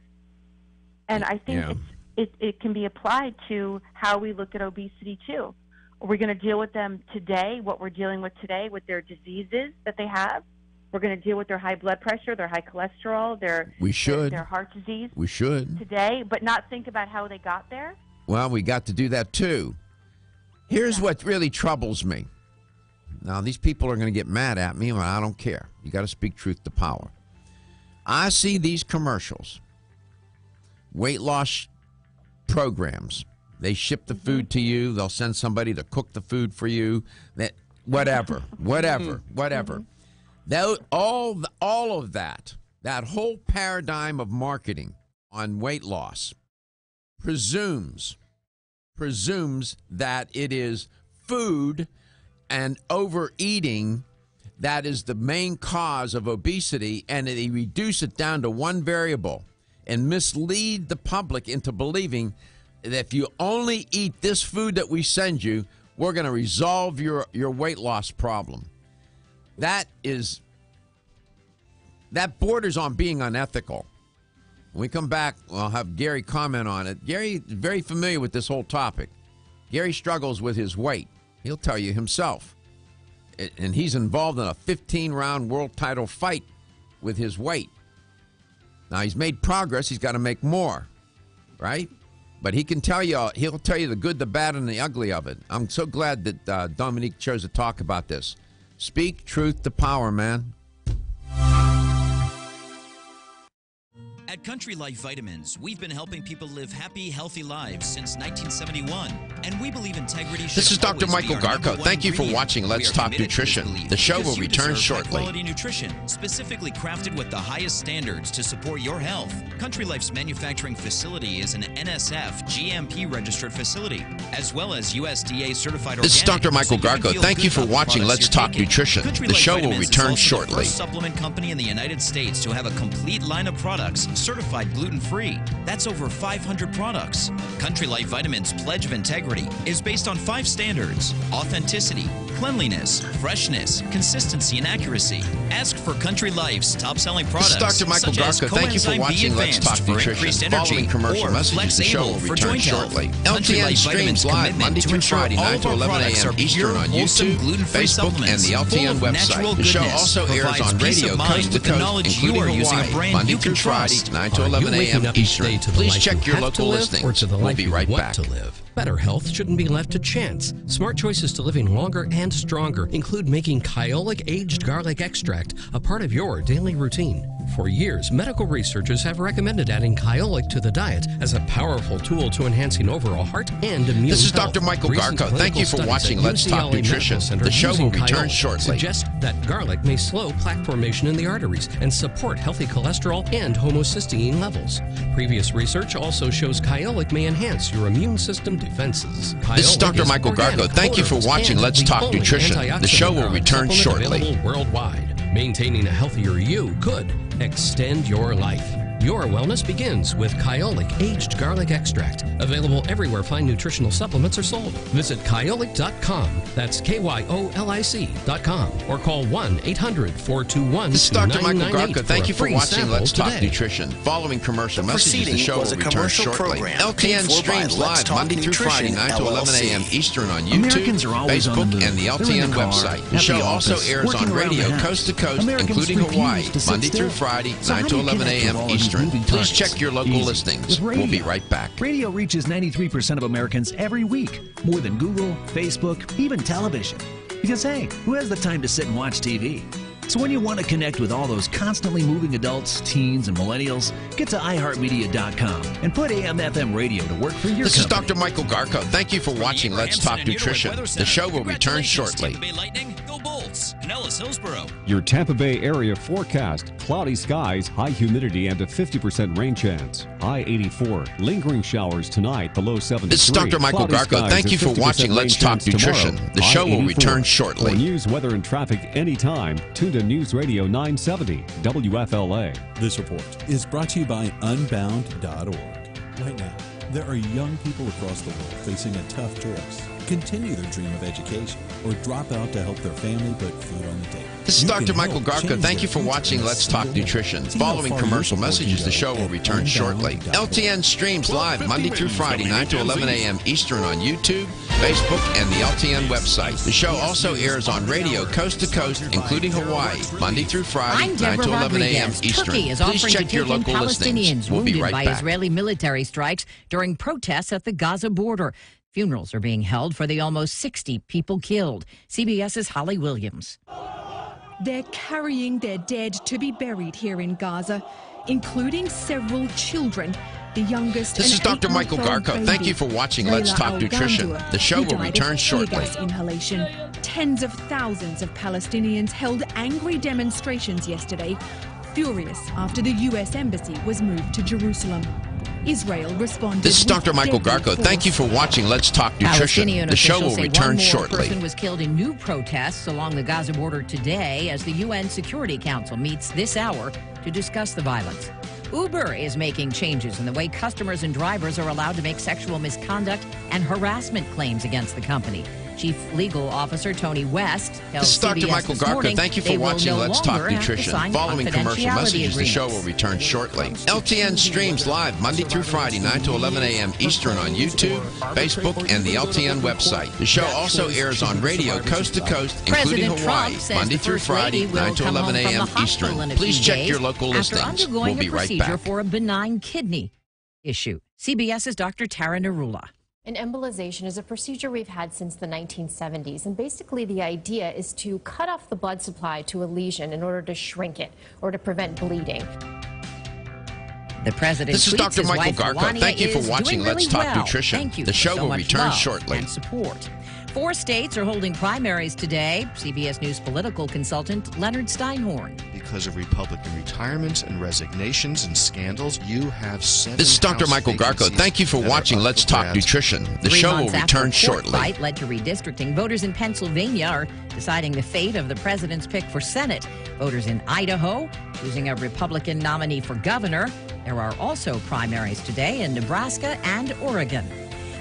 And I think it can be applied to how we look at obesity too. Are we going to deal with them today, what we're dealing with today with their diseases that they have? We're going to deal with their high blood pressure, their high cholesterol, their heart disease. We should. Today, but not think about how they got there? Well, we got to do that too. Here's what really troubles me. Now, these people are going to get mad at me, but I don't care. You got to speak truth to power. I see these commercials, weight loss programs. They ship the food to you. They'll send somebody to cook the food for you. Whatever. All of that whole paradigm of marketing on weight loss presumes that it is food and overeating that is the main cause of obesity, and they reduce it down to one variable and mislead the public into believing that if you only eat this food that we send you, we're going to resolve your weight loss problem. That borders on being unethical. When we come back, I'll have Gary comment on it. Gary is very familiar with this whole topic. Gary struggles with his weight. He'll tell you himself. And he's involved in a 15-round world title fight with his weight. Now, he's made progress. He's got to make more, right? But he'll tell you the good, the bad, and the ugly of it. I'm so glad that Dominique chose to talk about this. Speak truth to power, man. At Country Life Vitamins, we've been helping people live happy, healthy lives since 1971, and we believe integrity should This is Dr. Michael Garko. Thank you for watching Let's Talk Nutrition. The show will return shortly. Quality nutrition, specifically crafted with the highest standards to support your health. Country Life's manufacturing facility is an NSF GMP registered facility, as well as USDA certified organic. This is Dr. Michael Garko. Thank you for watching Let's Talk Nutrition. The show will return shortly. The first supplement company in the United States to have a complete line of products certified gluten-free. That's over 500 products. Country Life Vitamins' pledge of integrity integrity is based on 5 standards: authenticity, cleanliness, freshness, consistency, and accuracy. Ask for Country Life's top-selling products. This is Dr. Michael such as Garko. Thank you for Coenzyme B watching Let's Advanced Talk for Nutrition. increased energy, Following commercial or messages, the show will Flex-Able for return joint health. shortly. Country LTN Life streams Vitamins live commitment Monday to through ensure Friday, all 9 of to our 11 products a.m. are Eastern pure, on wholesome, YouTube, gluten-free Facebook, and supplements the full LTN of natural website. The show goodness. also airs Provides on peace radio of coast mind to with the coast, knowledge you including are using a Hawaii, brand Monday you through can Friday, trust. 9 to Are you 11 waking a.m. up each Eastern. day to the Please life check you your have to local live, listings. or to the We'll life be you right want back. to live? Better health shouldn't be left to chance. Smart choices to living longer and stronger include making Kyolic Aged Garlic Extract a part of your daily routine. For years, medical researchers have recommended adding Kyolic to the diet as a powerful tool to enhancing overall heart and immune This is health. Dr. Michael Recent Garko. Thank you for clinical watching studies Let's at Talk UCLA Medical Nutrition. Center The show will using return Kyolic shortly. Suggest that garlic may slow plaque formation in the arteries and support healthy cholesterol and homocysteine levels. Previous research also shows Kyolic may enhance your immune system defenses. This is Kyolic Dr. Michael organic, Garko. Thank you for odorless, watching and Let's the Talk only Nutrition. The show will antioxidant return supplement shortly. available worldwide. Maintaining a healthier you could extend your life. Your wellness begins with Kyolic Aged Garlic Extract. Available everywhere fine nutritional supplements are sold. Visit Kyolic.com. That's KYOLIC.com. Or call 1-800-421-2998. This is Dr. Michael Garko. Thank you for free watching sample Let's Talk today. Nutrition. Following commercial messages, the proceeding show will was a return commercial shortly. program LTN paid for by streams Let's live Talk Monday through Friday, Nutrition, 9 to 11 a.m. LLC. Eastern on YouTube, Americans are always on Facebook, the move. and the They're in LTN the car, website. The at show the also office, airs working on around radio the house. coast to coast, Americans including refuse Hawaii, to sit Monday through still. Friday, So 9 how to do you 11 connect a.m. with all these Eastern. moving Please targets? check your local Easy. listings. With We'll be radio. right back. Radio reaches 93% of Americans every week, more than Google, Facebook, even television. Because hey, who has the time to sit and watch TV? So when you want to connect with all those constantly moving adults, teens, and millennials, get to iHeartMedia.com and put AM/FM radio to work for your This is company. Dr. Michael Garko. Thank you for watching Let's Talk Nutrition. The show will return shortly. Tampa Bay Lightning, go Bolts. And Ellis Hillsborough. Your Tampa Bay area forecast: cloudy skies, high humidity, and a 50% rain chance. High 84. Lingering showers tonight, the low 73. This is Dr. Michael Cloudy Garko. skies, Thank a you for 50% watching rain Let's Talk chance tomorrow. Nutrition. The High show will 84. return For shortly. news, weather, and traffic anytime, tune to News Radio 970 WFLA. This report is brought to you by Unbound.org. Right now, there are young people across the world facing a tough choice. Continue their dream of education or drop out to help their family put food on the table. This is You Dr. can Michael help Garko. change Thank you their for future watching in a Let's Talk single way. Nutrition. See how Following far commercial your support messages, can the go show will at return shortly. Unbound.org. LTN streams live Monday through Friday, 9 to 11 a.m. Eastern on YouTube, Facebook, and the LTN website. The show also airs on radio coast to coast, including Hawaii, Monday through Friday, I'm 9 Deborah to 11 a.m. Rodriguez. Eastern. Turkey is Please offering to check your take in local listings. Palestinians We'll be wounded right by back. Israeli military strikes during protests at the Gaza border. Funerals are being held for the almost 60 people killed. CBS's Holly Williams. They're carrying their dead to be buried here in Gaza, including several children. The youngest. This is Dr. Michael Garko. Thank you for watching Let's Talk Nutrition. The show will return shortly. Gas inhalation. Tens of thousands of Palestinians held angry demonstrations yesterday, furious after the U.S. Embassy was moved to Jerusalem. Israel responded. This is Dr. with Michael deadly Garko. Thank you for watching Let's Talk Nutrition. Palestinian The show officials will say return one more shortly. person was killed in new protests along the Gaza border today as the UN Security Council meets this hour to discuss the violence. Uber is making changes in the way customers and drivers are allowed to make sexual misconduct and harassment claims against the company. Chief Legal Officer Tony West tells This is Dr. CBS Michael this Garko. morning Thank you they for will watching no Let's longer Talk have to Nutrition. sign Following commercial confidentiality messages, the show will agreements. return shortly. LTN streams live Monday through Friday, 9 to 11 a.m. Eastern on YouTube, Facebook, and the LTN website. The show also airs on radio coast to coast, including President Hawaii, Trump says Monday the through First Friday, Lady 9 will to come 11 home from a.m. the hospital Eastern. in a Please few check days your local after listings. undergoing We'll be a right procedure back. for a benign kidney issue. CBS's Dr. Thira. An embolization is a procedure we've had since the 1970s, and basically the idea is to cut off the blood supply to a lesion in order to shrink it or to prevent bleeding. The president This is tweets Dr. his Michael wife, Garko. Melania, Thank you for is watching doing Let's really Talk well. Nutrition. Thank you The for show so will much return love shortly. and support. 4 states are holding primaries today. CBS News political consultant Leonard Steinhorn. Because of Republican retirements and resignations and scandals, you have 7 This is Dr. House Michael Garko. vacancies Thank you for that are watching up Let's for Talk grabs. Nutrition. The 3 show will months after a return court shortly. fight led to redistricting, voters in Pennsylvania are deciding the fate of the president's pick for Senate. Voters in Idaho choosing a Republican nominee for governor. There are also primaries today in Nebraska and Oregon.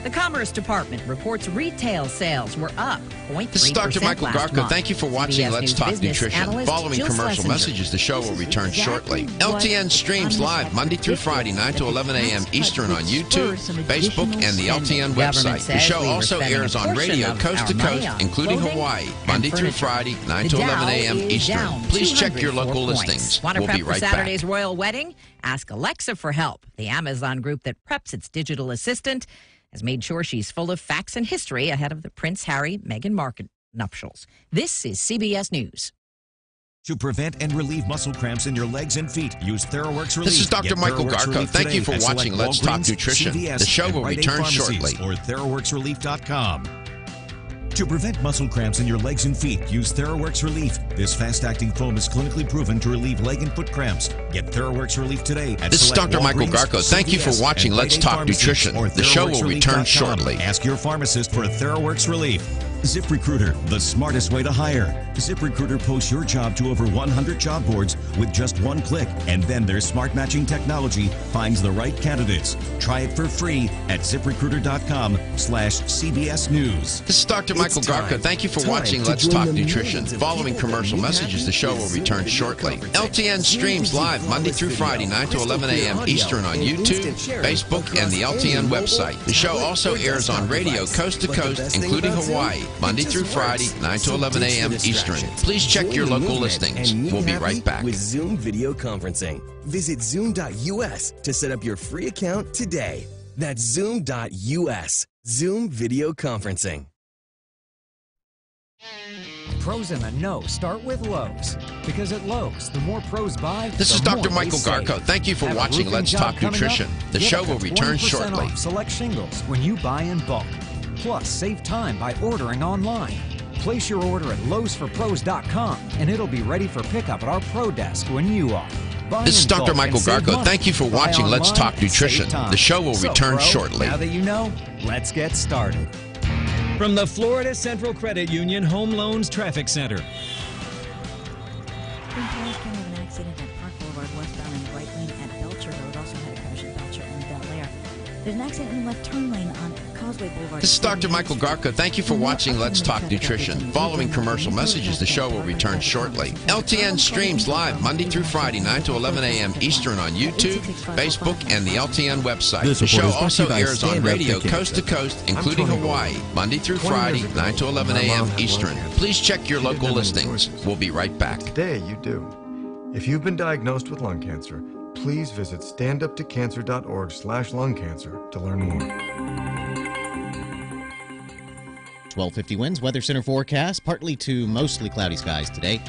The Commerce Department reports retail sales were up 0.3%. This is Dr. Michael Garko. Thank you for watching CBS Let's News Talk business Nutrition. analyst Following Jill commercial Schlesinger. messages, the show will return shortly. LTN streams live Monday through Friday, 9 to 11 a.m. Eastern on YouTube, Facebook, and the LTN website. The show also airs on radio coast to coast, including Hawaii, Monday through Friday, 9 to 11 a.m. Eastern. Please check your local listings. Want to We'll prep be for right back. Saturday's royal wedding? Ask Alexa for help. The Amazon group that preps its digital assistant has made sure she's full of facts and history ahead of the Prince Harry-Meghan Markle nuptials. This is CBS News. To prevent and relieve muscle cramps in your legs and feet, use TheraWorks Relief. This is Dr. Get Michael TheraWorks Garko. Relief Thank you today for at watching select Let's Talk Walgreens, Nutrition. CVS, The show and will Rite Aid return pharmacies shortly. or TheraWorksRelief.com. To prevent muscle cramps in your legs and feet, use TheraWorks Relief. This fast-acting foam is clinically proven to relieve leg and foot cramps. Get TheraWorks Relief today at This is select Dr. Michael Walgreens, Garko. Thank you for CVS, watching and Let's Rite Aid Talk pharmacies Nutrition. or The show will return TheraWorksRelief.com. shortly. Ask your pharmacist for TheraWorks Relief. ZipRecruiter, the smartest way to hire. ZipRecruiter posts your job to over 100 job boards with just one click, and then their smart matching technology finds the right candidates. Try it for free at ZipRecruiter.com/CBS News. This is Dr. Michael Garko. Thank you for watching Let's Talk Nutrition. Following commercial messages, the show will return shortly. LTN streams live Monday through Friday, 9 to 11 a.m. Eastern on YouTube, Facebook, and the LTN website. The show also airs on radio coast to coast, including Hawaii, Monday through Friday, 9 to 11 a.m. Eastern. Please check your local listings. We'll be right back. With Zoom video conferencing. Visit Zoom.us to set up your free account today. That's Zoom.us. Zoom video conferencing. Pros in the know start with Lowe's. Because at Lowe's, the more pros buy, This is the Dr. more Michael they save. Garko. Thank you for Have a watching roofing Let's job Talk coming Nutrition. up? The Get show up to will return 20% shortly. off select shingles when you buy in bulk. Plus, save time by ordering online. Place your order at lowesforpros.com and it'll be ready for pickup at our pro desk when you are. Buy This is in Dr. bulk Michael and save Garko. money. Thank you for Buy watching Let's online Talk and save Nutrition. time. The show will So, return pro, shortly. Now that you know, let's get started. From the Florida Central Credit Union Home Loans Traffic Center. Twin Towers came with an accident at Park Boulevard westbound in the right lane at Belcher Road. Also had a crash at Belcher and Bel Air. There's an accident in the left turn lane on Causeway Boulevard. This is Dr. Michael Garko. Thank you for watching Let's Talk Nutrition. Following commercial messages, the show will return shortly. LTN streams live Monday through Friday, 9 to 11 a.m. Eastern on YouTube, Facebook, and the LTN website. This The show report is brought to also you by airs on Stand Up radio to coast to Cancer. coast, including I'm Tony Hawaii, Gold. Monday through 20 years Friday, ago, 9 to 11 my mom a.m. had Eastern. lung cancer. Please check your She didn't local have any listings. choices. We'll be right back. Today, you do. If you've been diagnosed with lung cancer, please visit standuptocancer.org/lung cancer to learn more. 12:50 winds. Weather Center forecast. Partly to mostly cloudy skies today.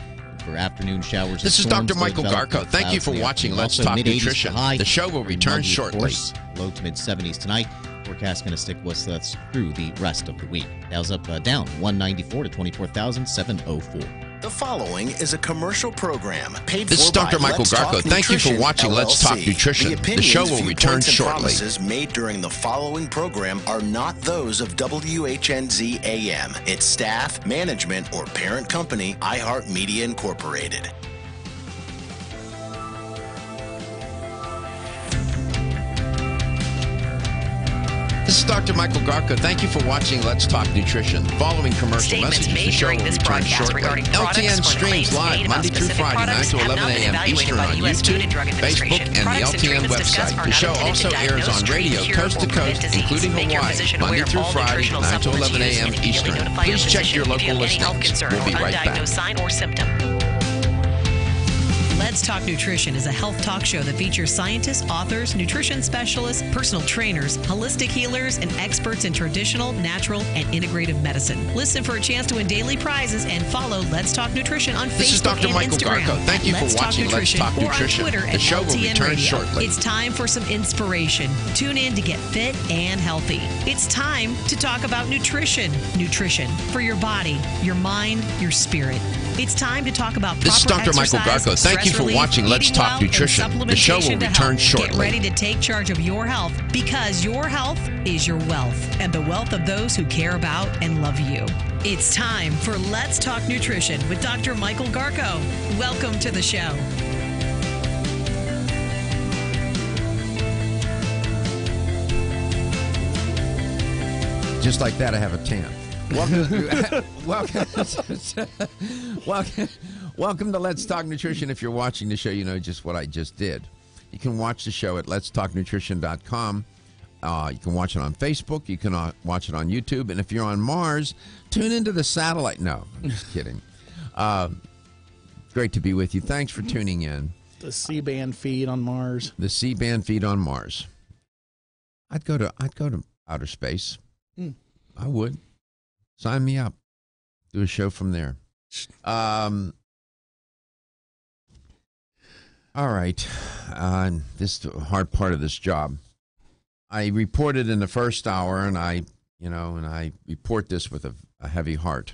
For afternoon showers. and This is storms, Dr. they'll Michael develop Garko. with Thank you clouds for in the watching afternoon. Let's Also, Talk mid-80s Nutrition. to high. The show will return Muggy, of shortly. course. Low to mid-70s tonight. Forecast going to stick with us through the rest of the week. Dow's up down 194 to 24,704. The following is a commercial program paid This for is Dr. by Michael Let's Talk Garko. Thank you for Nutrition, watching Let's Talk LLC. Nutrition. The show will opinions, return viewpoints, and shortly. promises made during the following program are not those of WHNZ AM, its staff, management, or parent company, iHeartMedia Incorporated. This is Dr. Michael Garko. Thank you for watching Let's Talk Nutrition. Following commercial Statements messages, the made show will during this return broadcast shortly. regarding products LTN or the streams claims live made about Monday through specific Friday, 9 products to have 11 not been a.m. evaluated Eastern by on the U.S. Food YouTube, and Drug Facebook, Administration. and the Products and LTN treatments discussed website. are The not show intended also to airs diagnose, on treat, radio cure, coast or to prevent coast, disease. including Make your Hawaii, physician Monday aware of through all Friday, nutritional 9 to supplements 11 used a.m. and immediately Eastern. notify your Please check physician your if you local have any health listings. concern We'll be or right back. undiagnosed sign or symptom. Let's Talk Nutrition is a health talk show that features scientists, authors, nutrition specialists, personal trainers, holistic healers, and experts in traditional, natural, and integrative medicine. Listen for a chance to win daily prizes and follow Let's Talk Nutrition on This is Facebook Dr. and Michael Instagram. Garko. Thank you for Let's Talk watching Let's Nutrition, Talk or Nutrition. on Twitter The at show will LTN return Radio. shortly. It's time for some inspiration. Tune in to get fit and healthy. It's time to talk about nutrition. Nutrition for your body, your mind, your spirit. It's time to talk about This is proper Dr. Michael exercise, Garko. Thank you stress for relief, watching Let's eating Talk well, and Nutrition. The show will supplementation to return help. shortly. Get ready to take charge of your health because your health is your wealth and the wealth of those who care about and love you. It's time for Let's Talk Nutrition with Dr. Michael Garko. Welcome to the show. just like that, I have a tan. Welcome to Let's Talk Nutrition. If you're watching the show, you know just what I just did. You can watch the show at letstalknutrition.com. You can watch it on Facebook. You can watch it on YouTube. And if you're on Mars, tune into the satellite. No, I'm just kidding. Great to be with you. Thanks for tuning in. The C-band feed on Mars. The C-band feed on Mars. I'd go to outer space. I would. Sign me up. Do a show from there. All right. This is the hard part of this job. I reported in the first hour, and I report this with a heavy heart.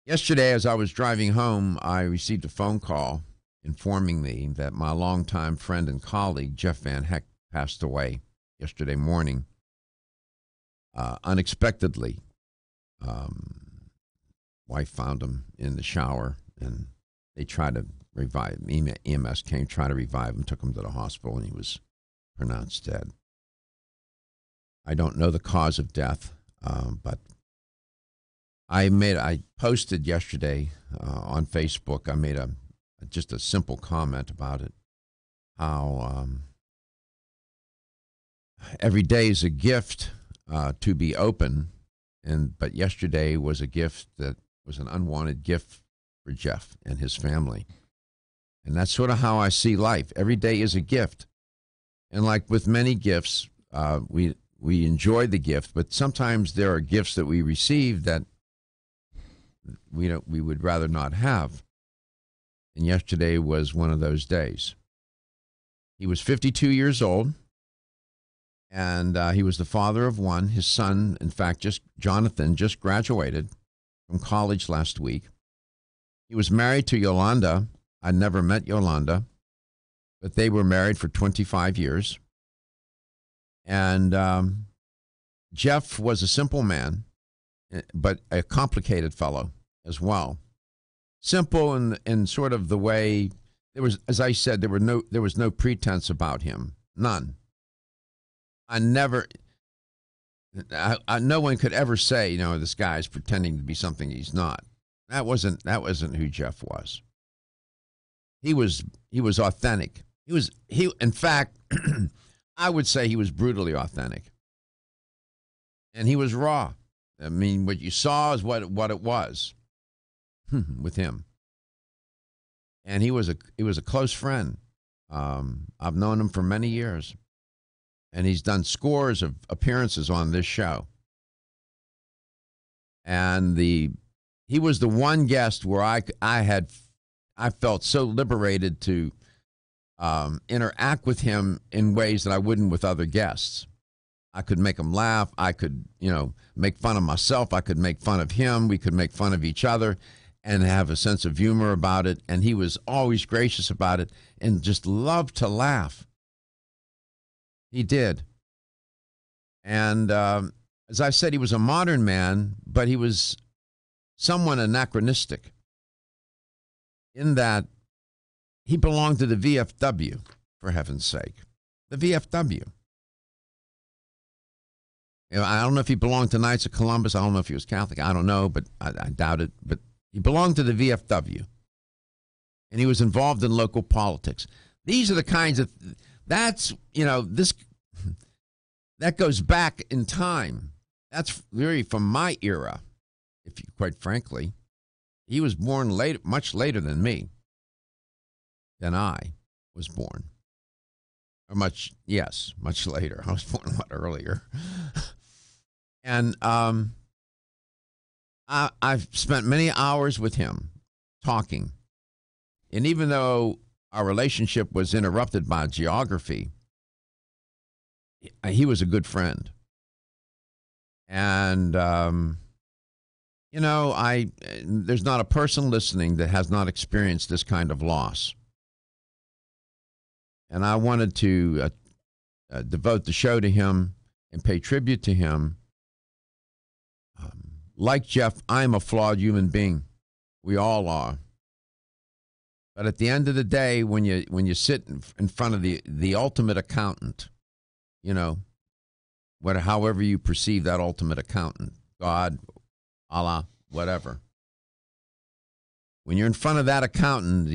Yesterday, as I was driving home, I received a phone call informing me that my longtime friend and colleague, Jeff Van Heck, passed away yesterday morning, unexpectedly. Wife found him in the shower, and they tried to revive him. EMS came, tried to revive him, took him to the hospital, and he was pronounced dead. I don't know the cause of death, but I posted yesterday on Facebook. I made just a simple comment about it. How every day is a gift to be open, but yesterday was a gift that was an unwanted gift for Jeff and his family. And that's sort of how I see life. Every day is a gift. And like with many gifts, we enjoy the gift, but sometimes there are gifts that we receive that we would rather not have. And yesterday was one of those days. He was 52 years old, and he was the father of one. His son, in fact, Jonathan, just graduated from college last week. He was married to Yolanda. I never met Yolanda, but they were married for 25 years. And Jeff was a simple man, but a complicated fellow as well. Simple in sort of the way there was, as I said, there was no pretense about him, none. No one could ever say, this guy's pretending to be something he's not. That wasn't who Jeff was. He was authentic. In fact, I would say he was brutally authentic. And he was raw. I mean, what you saw is what it was with him. And he was a close friend. I've known him for many years. And he's done scores of appearances on this show. And he was the one guest where I felt so liberated to interact with him in ways that I wouldn't with other guests. I could make him laugh. I could, make fun of myself. I could make fun of him. We could make fun of each other and have a sense of humor about it. And he was always gracious about it and just loved to laugh. He did. And as I said, he was a modern man, but he was somewhat anachronistic in that he belonged to the VFW, for heaven's sake. The VFW. I don't know if he belonged to Knights of Columbus. I don't know if he was Catholic. I don't know, but I doubt it. But he belonged to the VFW. And he was involved in local politics. These are the kinds of... That goes back in time. That's really from my era, quite frankly. He was born much later than me, than I was born. Or much later. I was born a lot earlier. And I've spent many hours with him talking. And even though our relationship was interrupted by geography, he was a good friend. And, there's not a person listening that has not experienced this kind of loss. And I wanted to devote the show to him and pay tribute to him. Like Jeff, I'm a flawed human being. We all are. But at the end of the day, when you sit in front of the ultimate accountant, however you perceive that ultimate accountant, God, Allah, whatever. When you're in front of that accountant,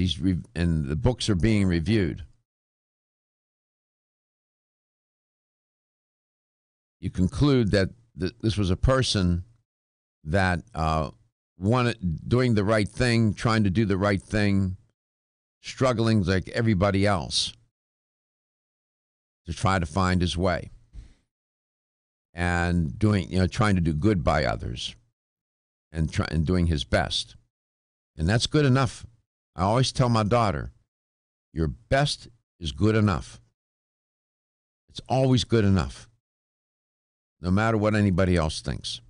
and the books are being reviewed, you conclude that this was a person that doing the right thing, trying to do the right thing, struggling like everybody else to try to find his way, and trying to do good by others, and doing his best. And that's good enough. I always tell my daughter, your best is good enough. It's always good enough, no matter what anybody else thinks.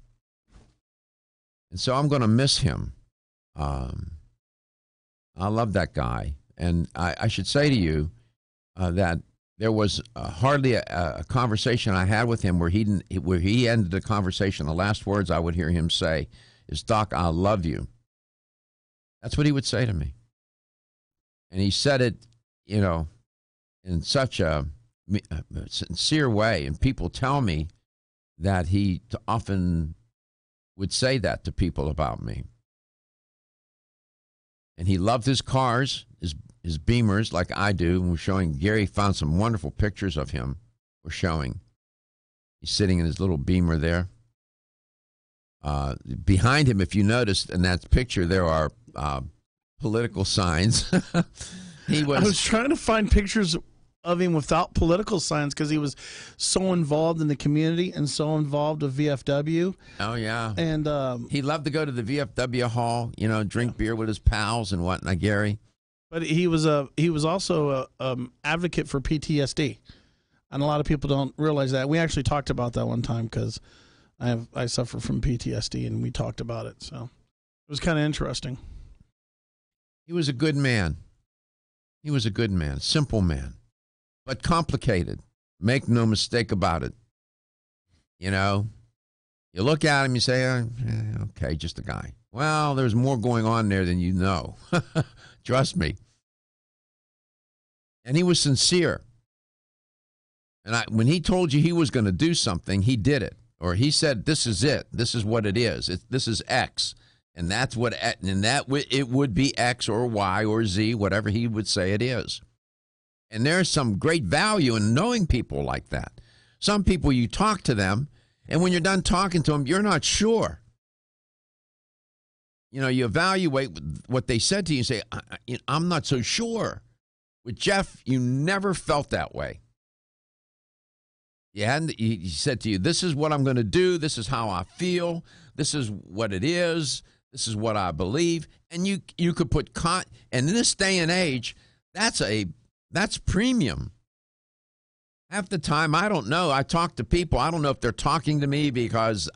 And so I'm going to miss him. I love that guy. And I should say to you that there was hardly a conversation I had with him where he ended the conversation. The last words I would hear him say is, "Doc, I love you." That's what he would say to me. And he said it, in such a sincere way. And people tell me that he often would say that to people about me. And he loved his cars, his Beamers, like I do. And we're showing, Gary found some wonderful pictures of him. We're showing. He's sitting in his little Beamer there. Behind him, if you noticed in that picture, there are political signs. I was trying to find pictures of him without political signs because he was so involved in the community and so involved with VFW. Oh, yeah. And he loved to go to the VFW hall, drink beer with his pals and whatnot, Gary. But he was also a advocate for PTSD. And a lot of people don't realize that. We actually talked about that one time because I suffer from PTSD, and we talked about it. So it was kind of interesting. He was a good man. He was a good man, simple man, but complicated. Make no mistake about it. You look at him, you say, okay, just a guy. Well, there's more going on there than you know. Trust me. And he was sincere. And when he told you he was going to do something, he did it. Or he said, this is it. This is what it is. This is X. And that's what, and it would be X or Y or Z, whatever he would say it is. And there's some great value in knowing people like that. Some people, you talk to them, and when you're done talking to them, you're not sure. You evaluate what they said to you and say, I'm not so sure. With Jeff, you never felt that way. He said to you, this is what I'm going to do. This is how I feel. This is what it is. This is what I believe. And you could put, and in this day and age, that's premium. Half the time, I don't know. I talk to people. I don't know if they're talking to me because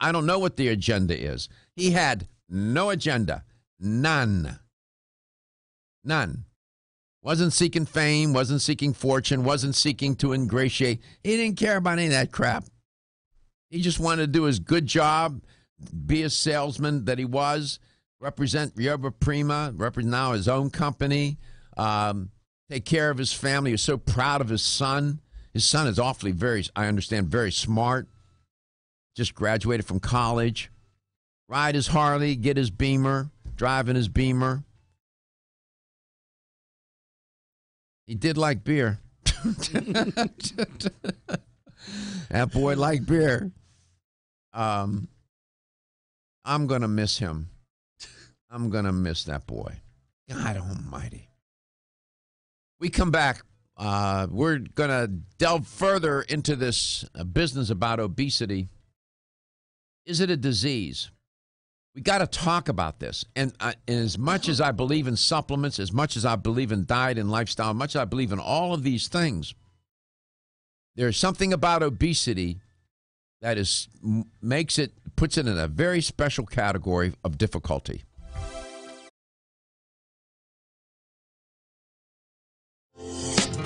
I don't know what the agenda is. He had no agenda. None. Wasn't seeking fame, wasn't seeking fortune, wasn't seeking to ingratiate. He didn't care about any of that crap. He just wanted to do his good job, be a salesman that he was, represent Yerba Prima, represent now his own company, take care of his family. He was so proud of his son. His son is I understand, very smart. Just graduated from college. Ride his Harley, get his Beamer, driving his Beamer. He did like beer. That boy liked beer. I'm going to miss him. I'm going to miss that boy. God almighty. We come back. We're going to delve further into this business about obesity. Is it a disease? We got to talk about this. And as much as I believe in supplements, as much as I believe in diet and lifestyle, as much as I believe in all of these things, there's something about obesity that puts it in a very special category of difficulty.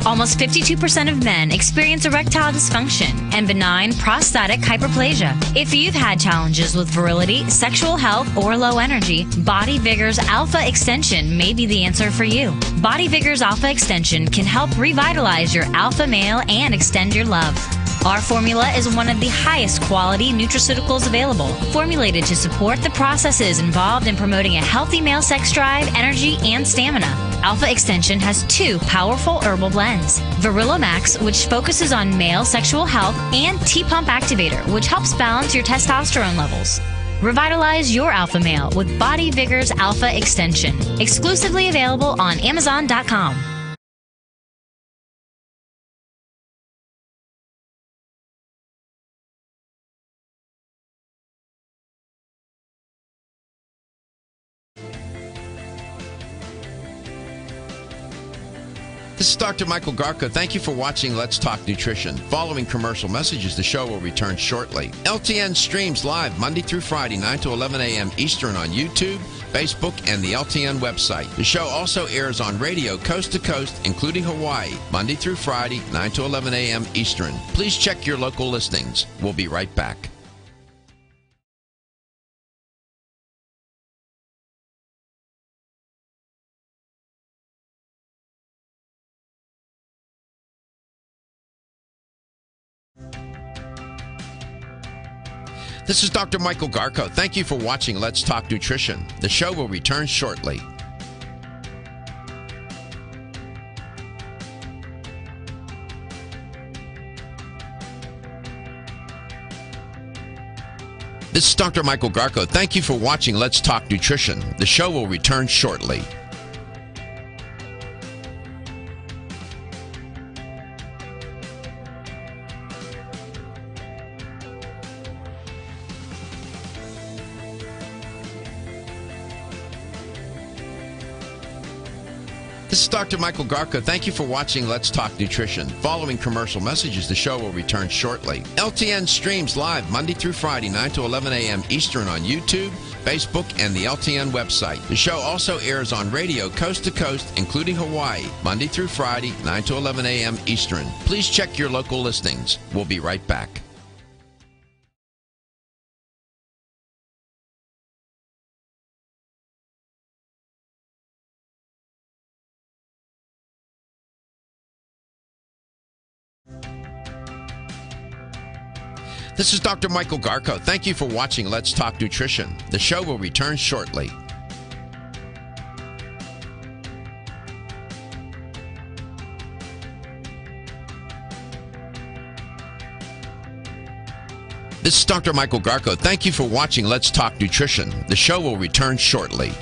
Almost 52% of men experience erectile dysfunction and benign prostatic hyperplasia. If you've had challenges with virility, sexual health, or low energy, Body Vigor's Alpha Extension may be the answer for you. Body Vigor's Alpha Extension can help revitalize your alpha male and extend your love. Our formula is one of the highest quality nutraceuticals available, formulated to support the processes involved in promoting a healthy male sex drive, energy, and stamina. Alpha Extension has 2 powerful herbal blends, Virilla Max, which focuses on male sexual health, and T-Pump Activator, which helps balance your testosterone levels. Revitalize your alpha male with Body Vigor's Alpha Extension, exclusively available on Amazon.com. This is Dr. Michael Garko. Thank you for watching Let's Talk Nutrition. Following commercial messages, the show will return shortly. LTN streams live Monday through Friday, 9 to 11 a.m. Eastern on YouTube, Facebook, and the LTN website. The show also airs on radio coast to coast, including Hawaii, Monday through Friday, 9 to 11 a.m. Eastern. Please check your local listings. We'll be right back. This is Dr. Michael Garko. Thank you for watching Let's Talk Nutrition. The show will return shortly. This is Dr. Michael Garko. Thank you for watching Let's Talk Nutrition. The show will return shortly. This is Dr. Michael Garko. Thank you for watching Let's Talk Nutrition. Following commercial messages, the show will return shortly. LTN streams live Monday through Friday, 9 to 11 a.m. Eastern on YouTube, Facebook, and the LTN website. The show also airs on radio coast to coast, including Hawaii, Monday through Friday, 9 to 11 a.m. Eastern. Please check your local listings. We'll be right back. This is Dr. Michael Garko. Thank you for watching Let's Talk Nutrition. The show will return shortly. This is Dr. Michael Garko. Thank you for watching Let's Talk Nutrition. The show will return shortly.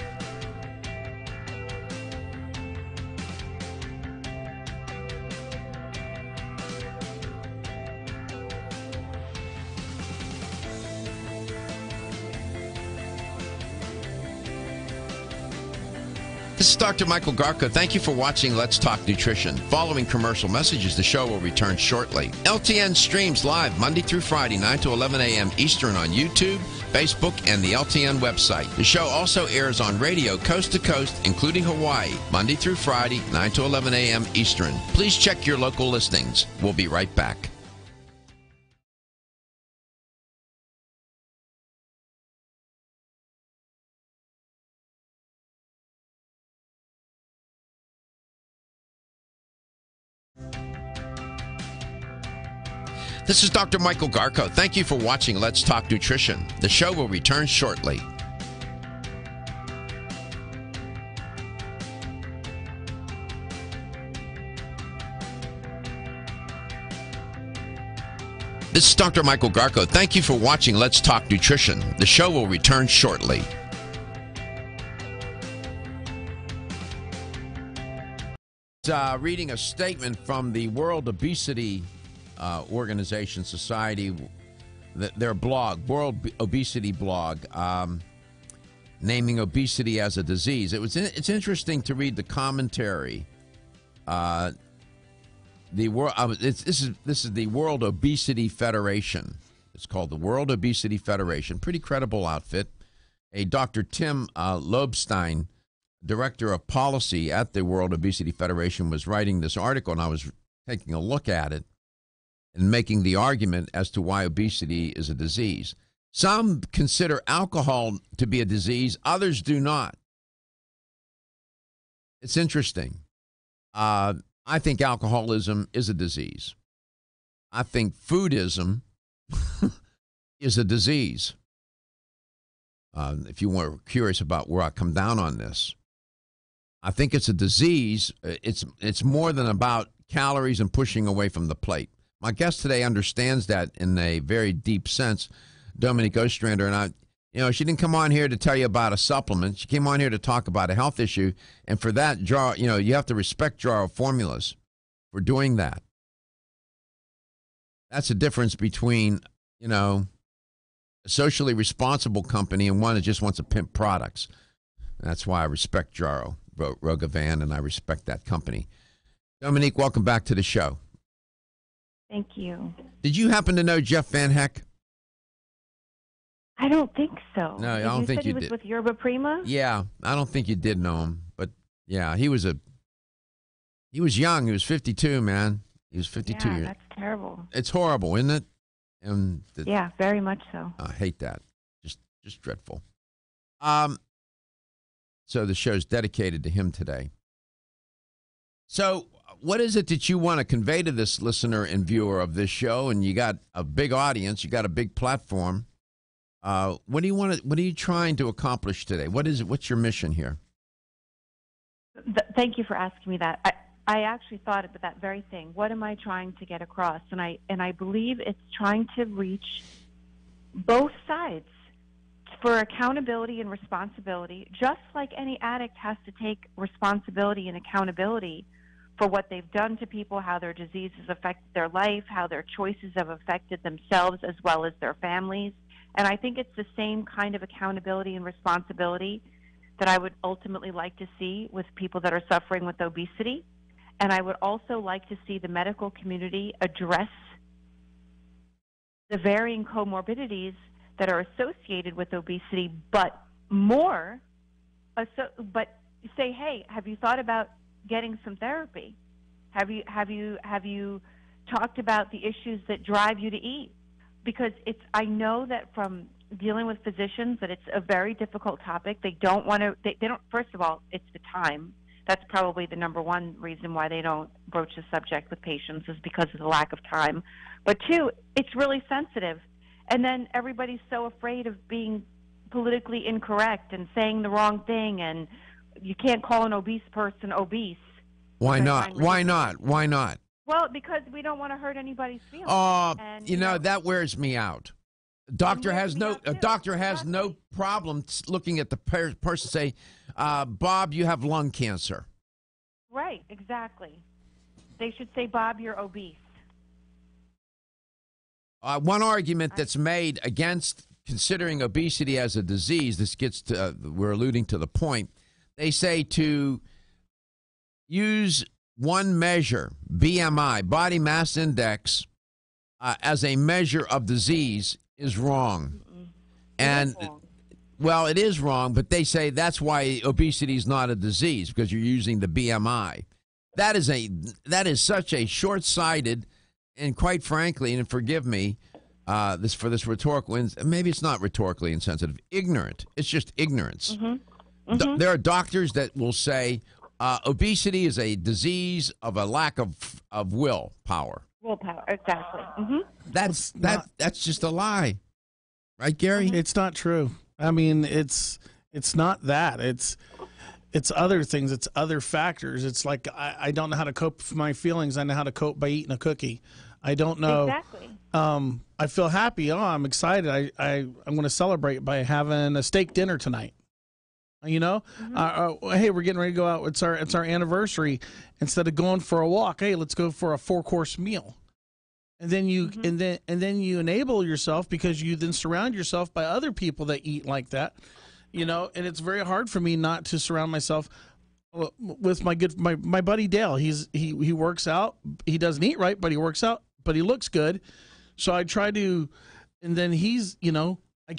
This is Dr. Michael Garko. Thank you for watching Let's Talk Nutrition. Following commercial messages, the show will return shortly. LTN streams live Monday through Friday, 9 to 11 a.m. Eastern on YouTube, Facebook, and the LTN website. The show also airs on radio coast to coast, including Hawaii, Monday through Friday, 9 to 11 a.m. Eastern. Please check your local listings. We'll be right back. This is Dr. Michael Garko. Thank you for watching Let's Talk Nutrition. The show will return shortly. This is Dr. Michael Garko. Thank you for watching Let's Talk Nutrition. The show will return shortly. Reading a statement from the World Obesity Organization Society, their blog, World Obesity Blog, naming obesity as a disease. It's interesting to read the commentary. This is the World Obesity Federation. It's called the World Obesity Federation. Pretty credible outfit. A Dr. Tim Lobstein, Director of Policy at the World Obesity Federation, was writing this article, and I was taking a look at it and making the argument as to why obesity is a disease. Some consider alcohol to be a disease, others do not. It's interesting. I think alcoholism is a disease. I think foodism is a disease. If you were curious about where I come down on this, I think it's a disease. It's more than about calories and pushing away from the plate. My guest today understands that in a very deep sense, Dominique Ostrander, and she didn't come on here to tell you about a supplement. She came on here to talk about a health issue, and for that, you have to respect Jarrow Formulas for doing that. That's the difference between, a socially responsible company and one that just wants to pimp products. And that's why I respect Jarrow Rogavan, and I respect that company. Dominique, welcome back to the show. Thank you. Did you happen to know Jeff Van Heck? I don't think so. No, I don't think you did. You said he was with Yerba Prima? Yeah, I don't think you did know him. But, yeah, he was young. He was 52, man. He was 52 years. That's terrible. It's horrible, isn't it? And yeah, very much so. I hate that. Just dreadful. So the show's dedicated to him today. So what is it that you want to convey to this listener and viewer of this show? And you got a big audience. You got a big platform. What do you want to? What are you trying to accomplish today? What is it? What's your mission here? Thank you for asking me that. I actually thought about that very thing. What am I trying to get across? And I believe it's trying to reach both sides for accountability and responsibility, just like any addict has to take responsibility and accountability for what they've done to people, how their diseases affected their life, how their choices have affected themselves as well as their families. And I think it's the same kind of accountability and responsibility that I would ultimately like to see with people that are suffering with obesity. And I would also like to see the medical community address the varying comorbidities that are associated with obesity, but say, hey, have you thought about getting some therapy? Have you talked about the issues that drive you to eat? Because I know that from dealing with physicians that it's a very difficult topic. They don't want to. They don't. First of all, it's the time. That's probably the number one reason why they don't broach the subject with patients, is because of the lack of time. But two, it's really sensitive. And then everybody's so afraid of being politically incorrect and saying the wrong thing, and you can't call an obese person obese. Why not? Why not? Why not? Well, because we don't want to hurt anybody's feelings. That wears me out. A doctor has no problem looking at the person, say, Bob, you have lung cancer. Right, exactly. They should say, Bob, you're obese. One argument that's made against considering obesity as a disease, this gets to, we're alluding to the point, they say to use one measure, BMI, body mass index, as a measure of disease is wrong. And, well, it is wrong, but they say that's why obesity is not a disease, because you're using the BMI. That is such a short-sighted, and quite frankly, and forgive me, this rhetorical, maybe it's not rhetorically insensitive, ignorant. It's just ignorance. Mm-hmm. There are doctors that will say obesity is a disease of a lack of willpower. Willpower, exactly. Mm-hmm. That's just a lie, right, Gary? It's not true. I mean, it's not that. It's other things. It's other factors. It's like I don't know how to cope with my feelings. I know how to cope by eating a cookie. I don't know. Exactly. I feel happy. Oh, I'm excited. I'm going to celebrate by having a steak dinner tonight. You know, hey, we're getting ready to go out. It's our anniversary. Instead of going for a walk, hey, let's go for a 4-course meal. And then you and then you enable yourself, because you then surround yourself by other people that eat like that. You know, and it's very hard for me not to surround myself with my buddy Dale. He works out. He doesn't eat right, but he works out. But he looks good. So I try to, and then he's,